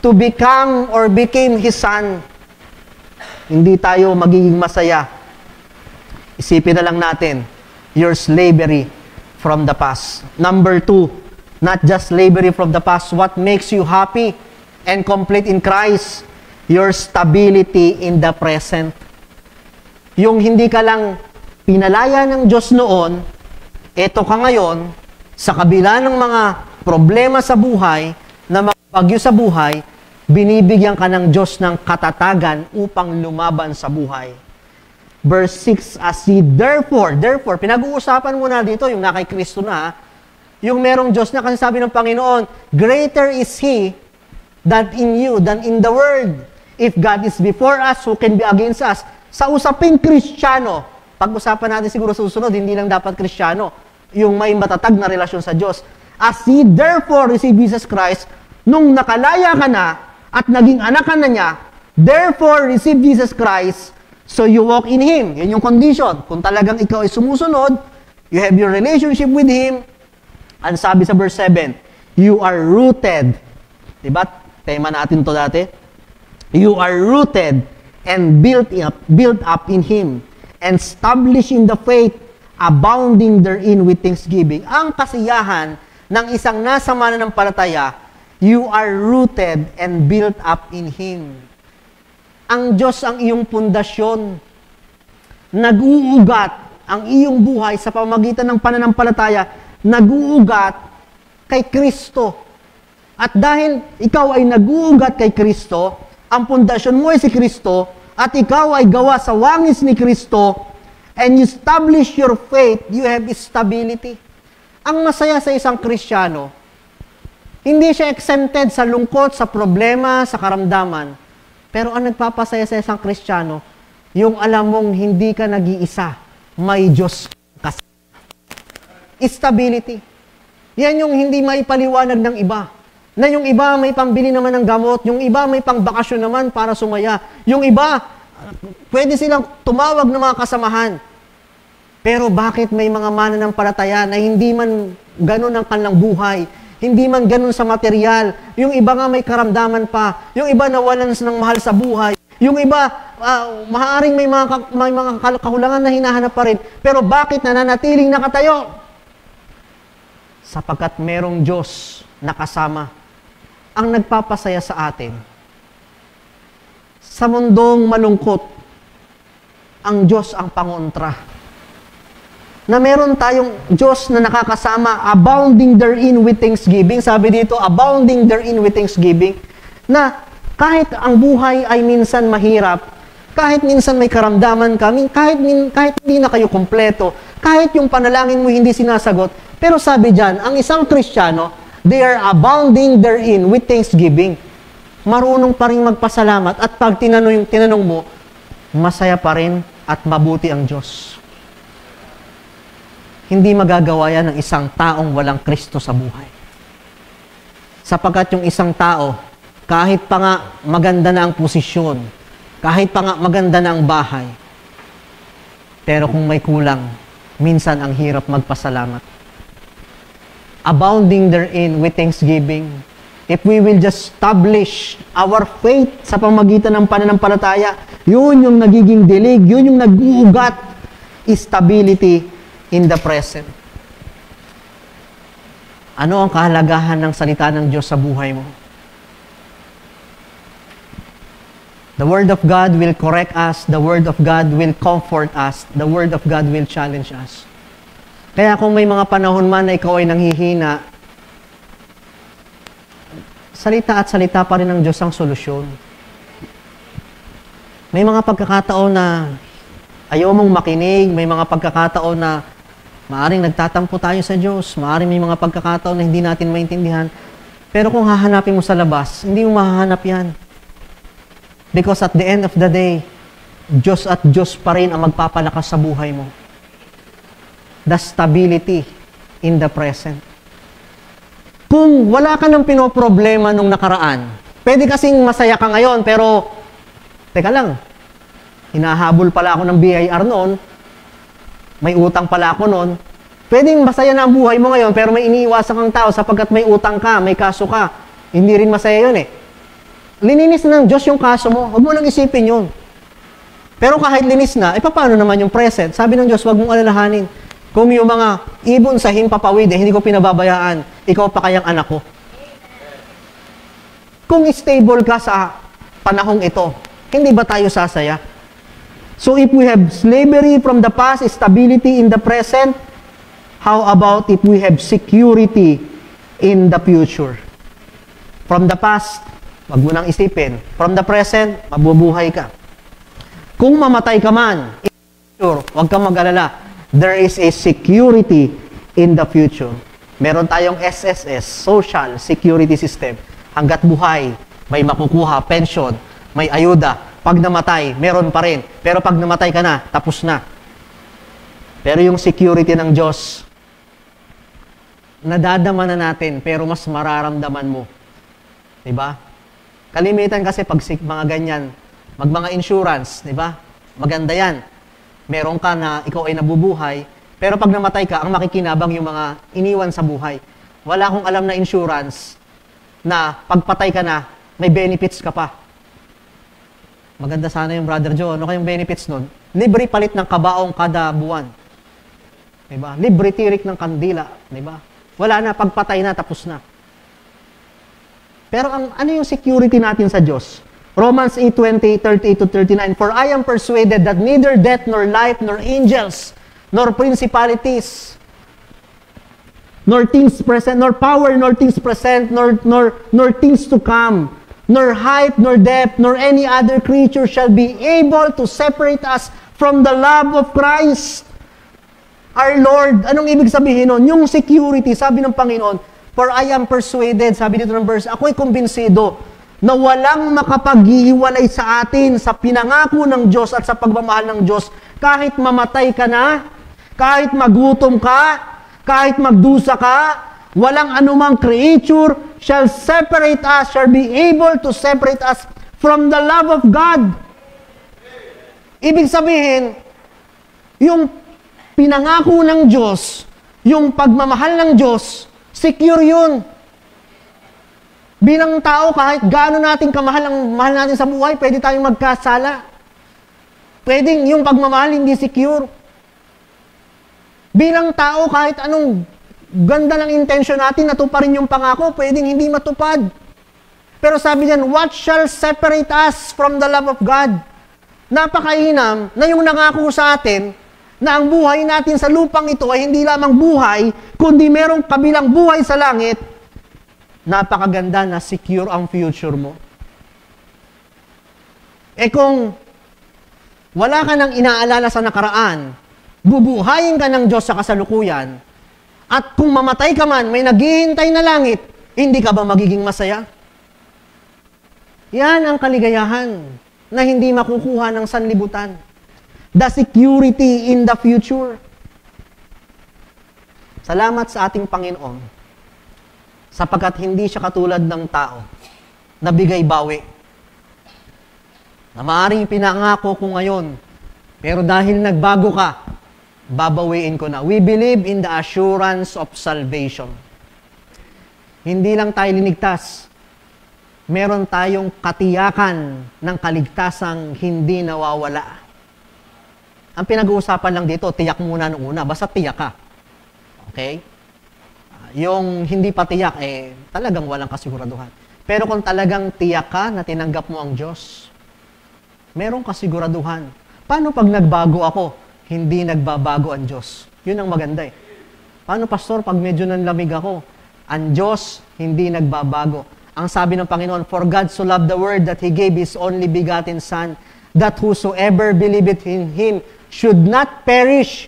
to become or became His Son. Hindi tayo magiging masaya. Isipin na lang natin, your slavery from the past. Number 2, not just slavery from the past. What makes you happy and complete in Christ? Your stability in the present. Yung hindi ka lang pinalaya ng Diyos noon, eto ka ngayon, sa kabila ng mga problema sa buhay, na mga bagyo sa buhay, binibigyan ka ng Diyos ng katatagan upang lumaban sa buhay. Verse 6, as ye therefore, pinag-uusapan mo na dito, yung na kay Kristo na, yung merong Diyos na, kasi sabi ng Panginoon, greater is He that in you than in the world. If God is before us, who can be against us? Sa usaping Kristiyano, pag-usapan natin siguro susunod, hindi lang dapat Kristiyano, yung may matatag na relasyon sa Diyos. As ye therefore receive Jesus Christ, nung nakalaya ka na, at naging anak ka na niya, therefore receive Jesus Christ, so you walk in Him. Yan yung condition. Kung talagang ikaw ay sumusunod, you have your relationship with Him, ang sabi sa verse 7, you are rooted. Diba? Tema natin to dati. You are rooted and built up in Him, and established in the faith, abounding therein with thanksgiving. Ang kasiyahan ng isang nasa mananampalataya, you are rooted and built up in Him. Ang Diyos ang iyong pundasyon. Nag-uugat ang iyong buhay sa pamamagitan ng pananampalataya, nag-uugat kay Kristo. At dahil ikaw ay nag-uugat kay Kristo, ang pundasyon mo ay si Kristo, at ikaw ay gawa sa wangis ni Kristo, and you establish your faith, you have stability. Ang masaya sa isang Kristiyano, hindi siya exempted sa lungkot, sa problema, sa karamdaman. Pero ang nagpapasaya sa isang Kristiyano, yung alam mong hindi ka nag-iisa, may Diyos kasi. Stability. Yan yung hindi maipaliwanag ng iba. Na yung iba may pambili naman ng gamot, yung iba may pangbakasyon naman para sumaya. Yung iba, pwede silang tumawag ng mga kasamahan. Pero bakit may mga mananampalataya na hindi man ganun ang kanilang buhay, hindi man ganun sa material, yung iba nga may karamdaman pa, yung iba nawalan ng mahal sa buhay, yung iba, maaaring may mga kakulangan na hinahanap pa rin, pero bakit nananatiling nakatayo? Sapagkat merong Diyos na kasama ang nagpapasaya sa atin. Sa mundong malungkot, ang Diyos ang pangontra. Na meron tayong Diyos na nakakasama, abounding therein with thanksgiving. Sabi dito, abounding therein with thanksgiving. Na kahit ang buhay ay minsan mahirap, kahit minsan may karamdaman kami, kahit hindi na kayo kumpleto, kahit yung panalangin mo hindi sinasagot, pero sabi dyan, ang isang Kristiyano, they are abounding therein with thanksgiving. Marunong pa rin magpasalamat at pag tinanong mo, masaya pa rin at mabuti ang Diyos. Hindi magagawa yan ng isang taong walang Kristo sa buhay. Sapagkat yung isang tao, kahit pa nga maganda na ang posisyon, kahit pa nga maganda na ang bahay, pero kung may kulang, minsan ang hirap magpasalamat. Abounding therein with thanksgiving. If we will just establish our faith sa pamagitan ng pananampalataya, yun yung nagiging dilig, yun yung nag-uugat, stability in the present. Ano ang kahalagahan ng salita ng Diyos sa buhay mo? The Word of God will correct us. The Word of God will comfort us. The Word of God will challenge us. Kaya kung may mga panahon man na ikaw ay nanghihina, salita at salita pa rin ng Diyos ang solusyon. May mga pagkakataon na ayaw mong makinig, may mga pagkakataon na maaring nagtatampo tayo sa Diyos, maaring may mga pagkakataon na hindi natin maintindihan, pero kung hahanapin mo sa labas, hindi mo mahahanap yan. Because at the end of the day, Diyos at Diyos pa rin ang magpapalakas sa buhay mo. The stability in the present. Kung wala ka ng pinoproblema nung nakaraan, pwede kasing masaya ka ngayon, pero, teka lang, hinahabol pala ako ng BIR noon, may utang pala ako noon, pwedeng masaya na ang buhay mo ngayon, pero may iniiwasan kang tao sapagkat may utang ka, may kaso ka, hindi rin masaya yun eh. Lininis na ng Diyos yung kaso mo, huwag mo lang isipin yun. Pero kahit linis na, paano naman yung present? Sabi ng Diyos, huwag mong alalahanin. Kung yung mga ibon sa himpapawid, hindi ko pinababayaan, ikaw pa kayang anak ko. Kung stable ka sa panahong ito, hindi ba tayo sasaya? So if we have slavery from the past, stability in the present, how about if we have security in the future? From the past, wag mo nang isipin. From the present, mabubuhay ka. Kung mamatay ka man, in the future, wag kang mag-alala. There is a security in the future. Meron tayong SSS, Social Security System. Hanggat buhay, may makukuha, pension, may ayuda. Pag namatay, meron pa rin. Pero pag namatay ka na, tapos na. Pero yung security ng Diyos, nadadama na natin, pero mas mararamdaman mo. Diba? Kalimitan kasi pag mga ganyan, mga insurance, diba? Maganda yan. Meron ka na ikaw ay nabubuhay, pero pag namatay ka, ang makikinabang yung mga iniwan sa buhay. Wala akong alam na insurance na pagpatay ka na, may benefits ka pa. Maganda sana yung Brother Joe. Ano kayong benefits nun? Libre palit ng kabaong kada buwan. Diba? Libre tirik ng kandila. Diba? Wala na, pagpatay na, tapos na. Pero ano yung security natin sa Diyos? Romans 8:20, 38-39, For I am persuaded that neither death, nor life, nor angels, nor principalities, nor things present, nor power, nor things present, nor things to come, nor height, nor depth, nor any other creature shall be able to separate us from the love of Christ, our Lord. Anong ibig sabihin nun? Yung security, sabi ng Panginoon, For I am persuaded, sabi dito ng verse, ako'y kumbinsido na walang makapaghihiwalay sa atin sa pinangako ng Diyos at sa pagmamahal ng Diyos. Kahit mamatay ka na, kahit magutom ka, kahit magdusa ka, walang anumang creature shall separate us, shall be able to separate us from the love of God. Ibig sabihin, yung pinangako ng Diyos, yung pagmamahal ng Diyos, secure yun. Bilang tao, kahit gaano natin kamahal ang mahal natin sa buhay, pwede tayong magkasala. Pwedeng yung pagmamahal hindi secure. Bilang tao, kahit anong ganda ng intensyon natin, natuparin yung pangako, pwedeng hindi matupad. Pero sabi diyan, what shall separate us from the love of God? Napakainam na yung nangako sa atin na ang buhay natin sa lupang ito ay hindi lamang buhay, kundi merong kabilang buhay sa langit. Napakaganda na secure ang future mo. Kung wala ka nang inaalala sa nakaraan, bubuhayin ka ng Diyos sa kasalukuyan, at kung mamatay ka man, may naghihintay na langit, hindi ka ba magiging masaya? Yan ang kaligayahan na hindi makukuha ng sanlibutan. The security in the future. Salamat sa ating Panginoon, sapagkat hindi siya katulad ng tao na bigay bawi, na maaaring pinangako ko ngayon, pero dahil nagbago ka, babawiin ko na. We believe in the assurance of salvation. Hindi lang tayo linigtas, meron tayong katiyakan ng kaligtasang hindi nawawala. Ang pinag-uusapan lang dito, tiyak muna nung una, basta tiyak ka. Okay? Yung hindi pa tiyak, talagang walang kasiguraduhan. Pero kung talagang tiyak ka na tinanggap mo ang Diyos, merong kasiguraduhan. Paano pag nagbago ako, hindi nagbabago ang Diyos? Yun ang maganda eh. Paano, Pastor, pag medyo nanlamig ako, ang Diyos hindi nagbabago. Ang sabi ng Panginoon, for God so loved the world that He gave His only begotten Son, that whosoever believeth in Him should not perish.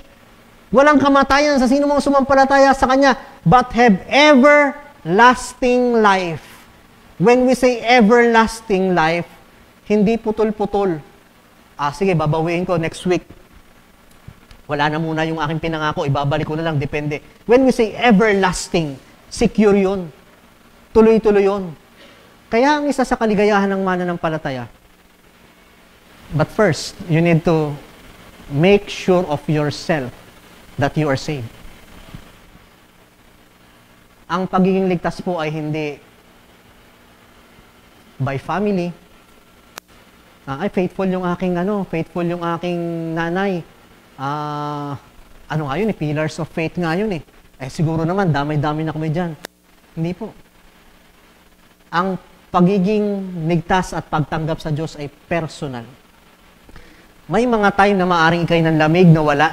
Walang kamatayan sa sino mang sumampalataya sa Kanya, but have everlasting life. When we say everlasting life, hindi putol-putol. Sige, babawiin ko next week. Wala na muna yung aking pinangako, ibabalik ko na lang, depende. When we say everlasting, secure yun. Tuloy-tuloy yun. Kaya ang isa sa kaligayahan ng mananampalataya. But first, you need to make sure of yourself that you are saved. Ang pagiging ligtas po ay hindi by family. Faithful yung aking faithful yung aking nanay. Nga yun pillars of faith nga yun siguro naman, damay-damay na kami dyan. Hindi po. Ang pagiging ligtas at pagtanggap sa Diyos ay personal. May mga time na maaring ikay ng lamig na wala.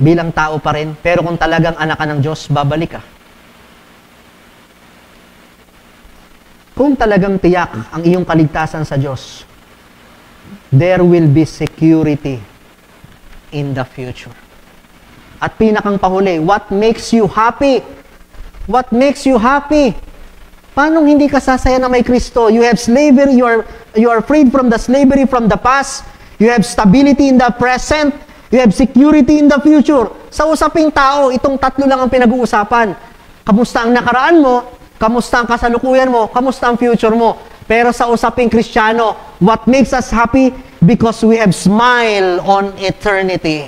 Bilang tao pa rin. Pero kung talagang anak ka ng Diyos, babalik ka. Kung talagang tiyak ang iyong kaligtasan sa Diyos, there will be security in the future. At pinakang pahuli, what makes you happy? What makes you happy? Paano hindi ka sasaya na may Kristo? You have slavery, you are freed from the slavery from the past. You have stability in the present. You have security in the future. Sa usaping tao, itong tatlo lang ang pinag-uusapan. Kamusta ang nakaraan mo? Kamusta ang kasalukuyan mo? Kamusta ang future mo? Pero sa usaping Kristiyano, what makes us happy? Because we have smile on eternity.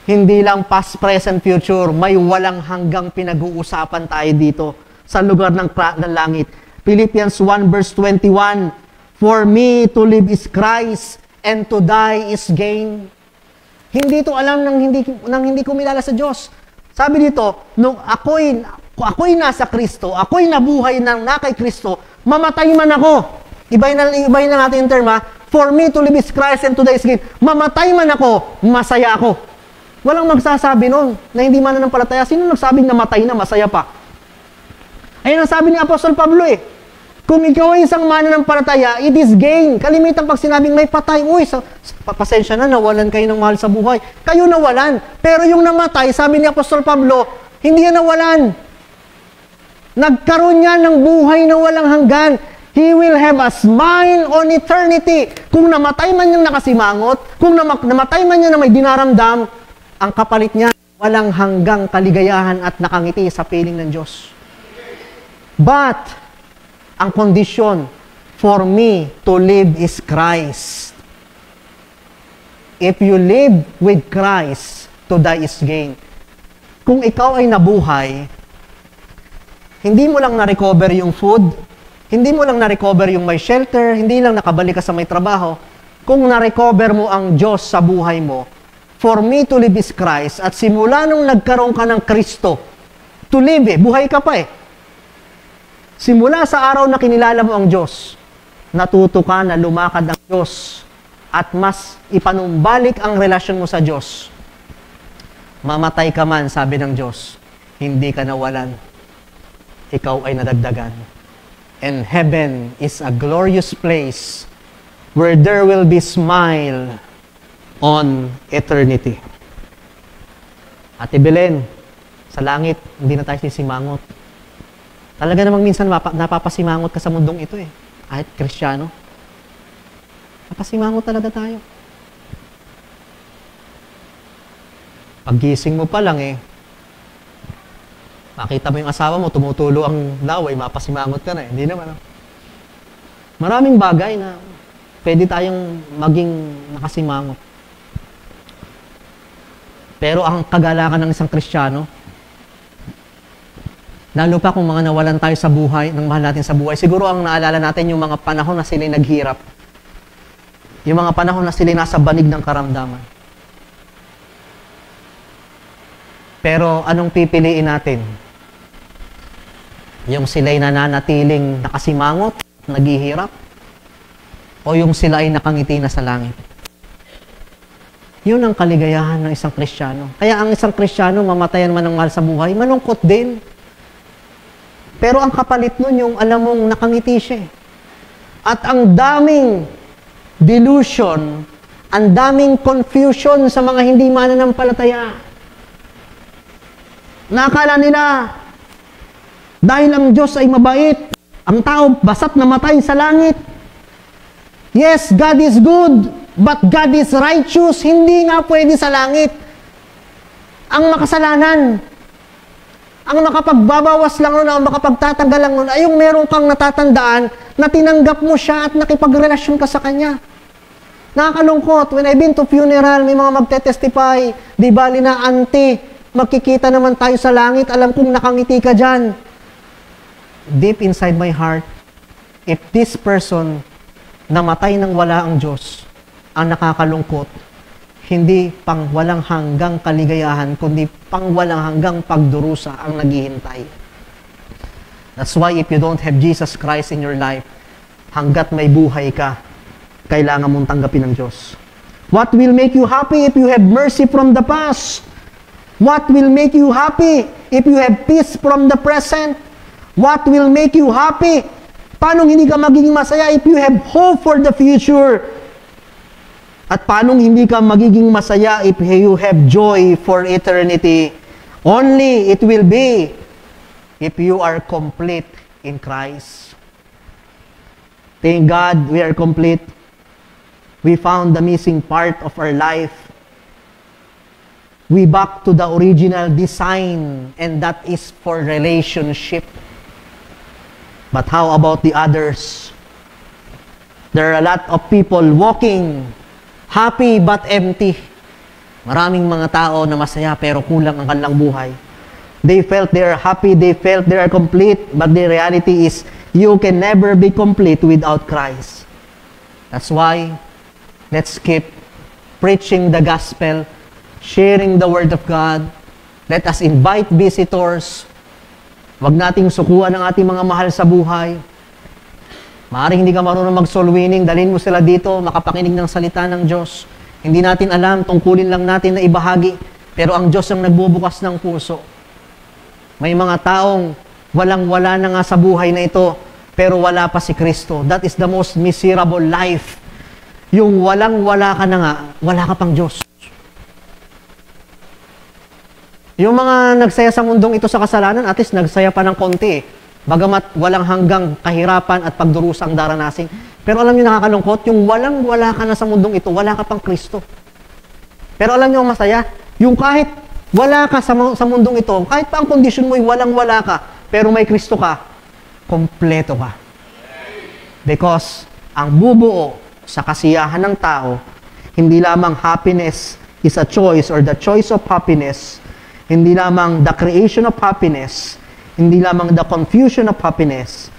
Hindi lang past, present, future. May walang hanggang pinag-uusapan tayo dito sa lugar ng langit. Philippians 1 verse 21, for me to live is Christ and to die is gain. Hindi to alam nang hindi kumilala sa Diyos. Sabi dito, nung ako'y nasa Kristo, ako'y nabuhay na kay Kristo, mamatay man ako. Ibahin na natin yung term for me to live is Christ and to die is gain. Mamatay man ako, masaya ako. Walang magsasabi nun na hindi mananampalataya. Sino nagsabing namatay na, masaya pa? Ayun ang sabi ni Apostol Pablo Kung ikaw ay isang mananampalataya, it is gain. Kalimitan pag sinabing may patay, pasensya na, nawalan kayo ng mahal sa buhay. Kayo nawalan. Pero yung namatay, sabi ni Apostol Pablo, hindi yan nawalan. Nagkaroon niya ng buhay na walang hanggan. He will have a smile on eternity. Kung namatay man niyang nakasimangot, kung namatay man niya na may dinaramdam, ang kapalit niya, walang hanggang kaligayahan at nakangiti sa piling ng Diyos. But, ang kondisyon, for me to live is Christ. If you live with Christ, to die is gain. Kung ikaw ay nabuhay, hindi mo lang na-recover yung food, hindi mo lang na-recover yung may shelter, hindi lang nakabalik ka sa may trabaho. Kung na-recover mo ang Diyos sa buhay mo, for me to live is Christ, at simula nung nagkaroon ka ng Kristo, to live buhay ka pa Simula sa araw na kinilala mo ang Diyos, natuto ka na lumakad ang Diyos at mas ipanumbalik ang relasyon mo sa Diyos, mamatay ka man, sabi ng Diyos, hindi ka nawalan. Ikaw ay nadagdagan. And heaven is a glorious place where there will be smile on eternity. Ate Belen, sa langit, hindi na tayo sisimangot. Talaga namang minsan napapasimangot ka sa mundong ito eh. Kahit Kristiyano. Napasimangot talaga tayo. Paggising mo pa lang eh, makita mo yung asawa mo, tumutulo ang laway, mapasimangot ka na eh. Hindi naman. Maraming bagay na pwede tayong maging nakasimangot. Pero ang kagalakan ng isang Kristiyano, lalo pa kung mga nawalan tayo sa buhay, ng mahal natin sa buhay, siguro ang naalala natin yung mga panahon na sila'y naghirap. Yung mga panahon na sila'y nasa banig ng karamdaman. Pero anong pipiliin natin? Yung sila'y nananatiling nakasimangot, naghihirap? O yung sila ay nakangiti na sa langit? Yun ang kaligayahan ng isang Kristiyano. Kaya ang isang Kristiyano, mamatayan man ng mahal sa buhay, malungkot din. Pero ang kapalit nun, yung alam mong nakangiti siya. At ang daming delusion, ang daming confusion sa mga hindi mananampalataya. Nakakala nila, dahil ang Diyos ay mabait, ang tao basta't namatay sa langit. Yes, God is good, but God is righteous. Hindi nga pwede sa langit. Ang makasalanan, ang makapagbabawas lang nun, ang makapagtatanggal lang nun, ay yung meron kang natatandaan na tinanggap mo siya at nakipagrelasyon ka sa Kanya. Nakakalungkot. When I've been to funeral, may mga magte-testify, di bali na auntie, magkikita naman tayo sa langit, alam kong nakangiti ka dyan. Deep inside my heart, if this person namatay nang wala ang Diyos, ang nakakalungkot, hindi pang walang hanggang kaligayahan, kundi pang walang hanggang pagdurusa ang naghihintay. That's why if you don't have Jesus Christ in your life, hanggat may buhay ka, kailangan mong tanggapin ng Diyos. What will make you happy if you have mercy from the past? What will make you happy if you have peace from the present? What will make you happy? Paano hindi ka magiging masaya if you have hope for the future? At paano hindi ka magiging masaya if you have joy for eternity? Only it will be if you are complete in Christ. Thank God we are complete. We found the missing part of our life. We back to the original design, and that is for relationship. But how about the others? There are a lot of people walking happy but empty. Maraming mga tao na masaya pero kulang ang kanilang buhay. They felt they are happy, they felt they are complete, but the reality is you can never be complete without Christ. That's why let's keep preaching the gospel, sharing the word of God. Let us invite visitors. Huwag nating sukuan ang ating mga mahal sa buhay. Maaaring hindi ka marunong mag-soul winning, dalhin mo sila dito, makapakinig ng salita ng Diyos. Hindi natin alam, tungkulin lang natin na ibahagi. Pero ang Diyos ang nagbubukas ng puso. May mga taong walang-wala na nga sa buhay na ito, pero wala pa si Kristo. That is the most miserable life. Yung walang-wala ka na nga, wala ka pang Diyos. Yung mga nagsaya sa mundong ito sa kasalanan, at least nagsaya pa ng konti. Bagamat walang hanggang kahirapan at pagdurusa ang daranasin. Pero alam niyo nakakalungkot, yung walang-wala ka na sa mundong ito, wala ka pang Kristo. Pero alam niyo ang masaya, yung kahit wala ka sa mundong ito, kahit pa ang kondisyon mo ay walang-wala ka, pero may Kristo ka, kompleto ka. Because ang bubuo sa kasiyahan ng tao, hindi lamang happiness is a choice or the choice of happiness, hindi lamang the creation of happiness, hindi lamang the confusion of happiness,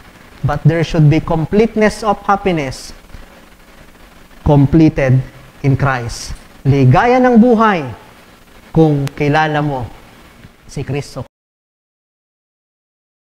but there should be completeness of happiness completed in Christ. Ligaya ng buhay kung kilala mo si Kristo.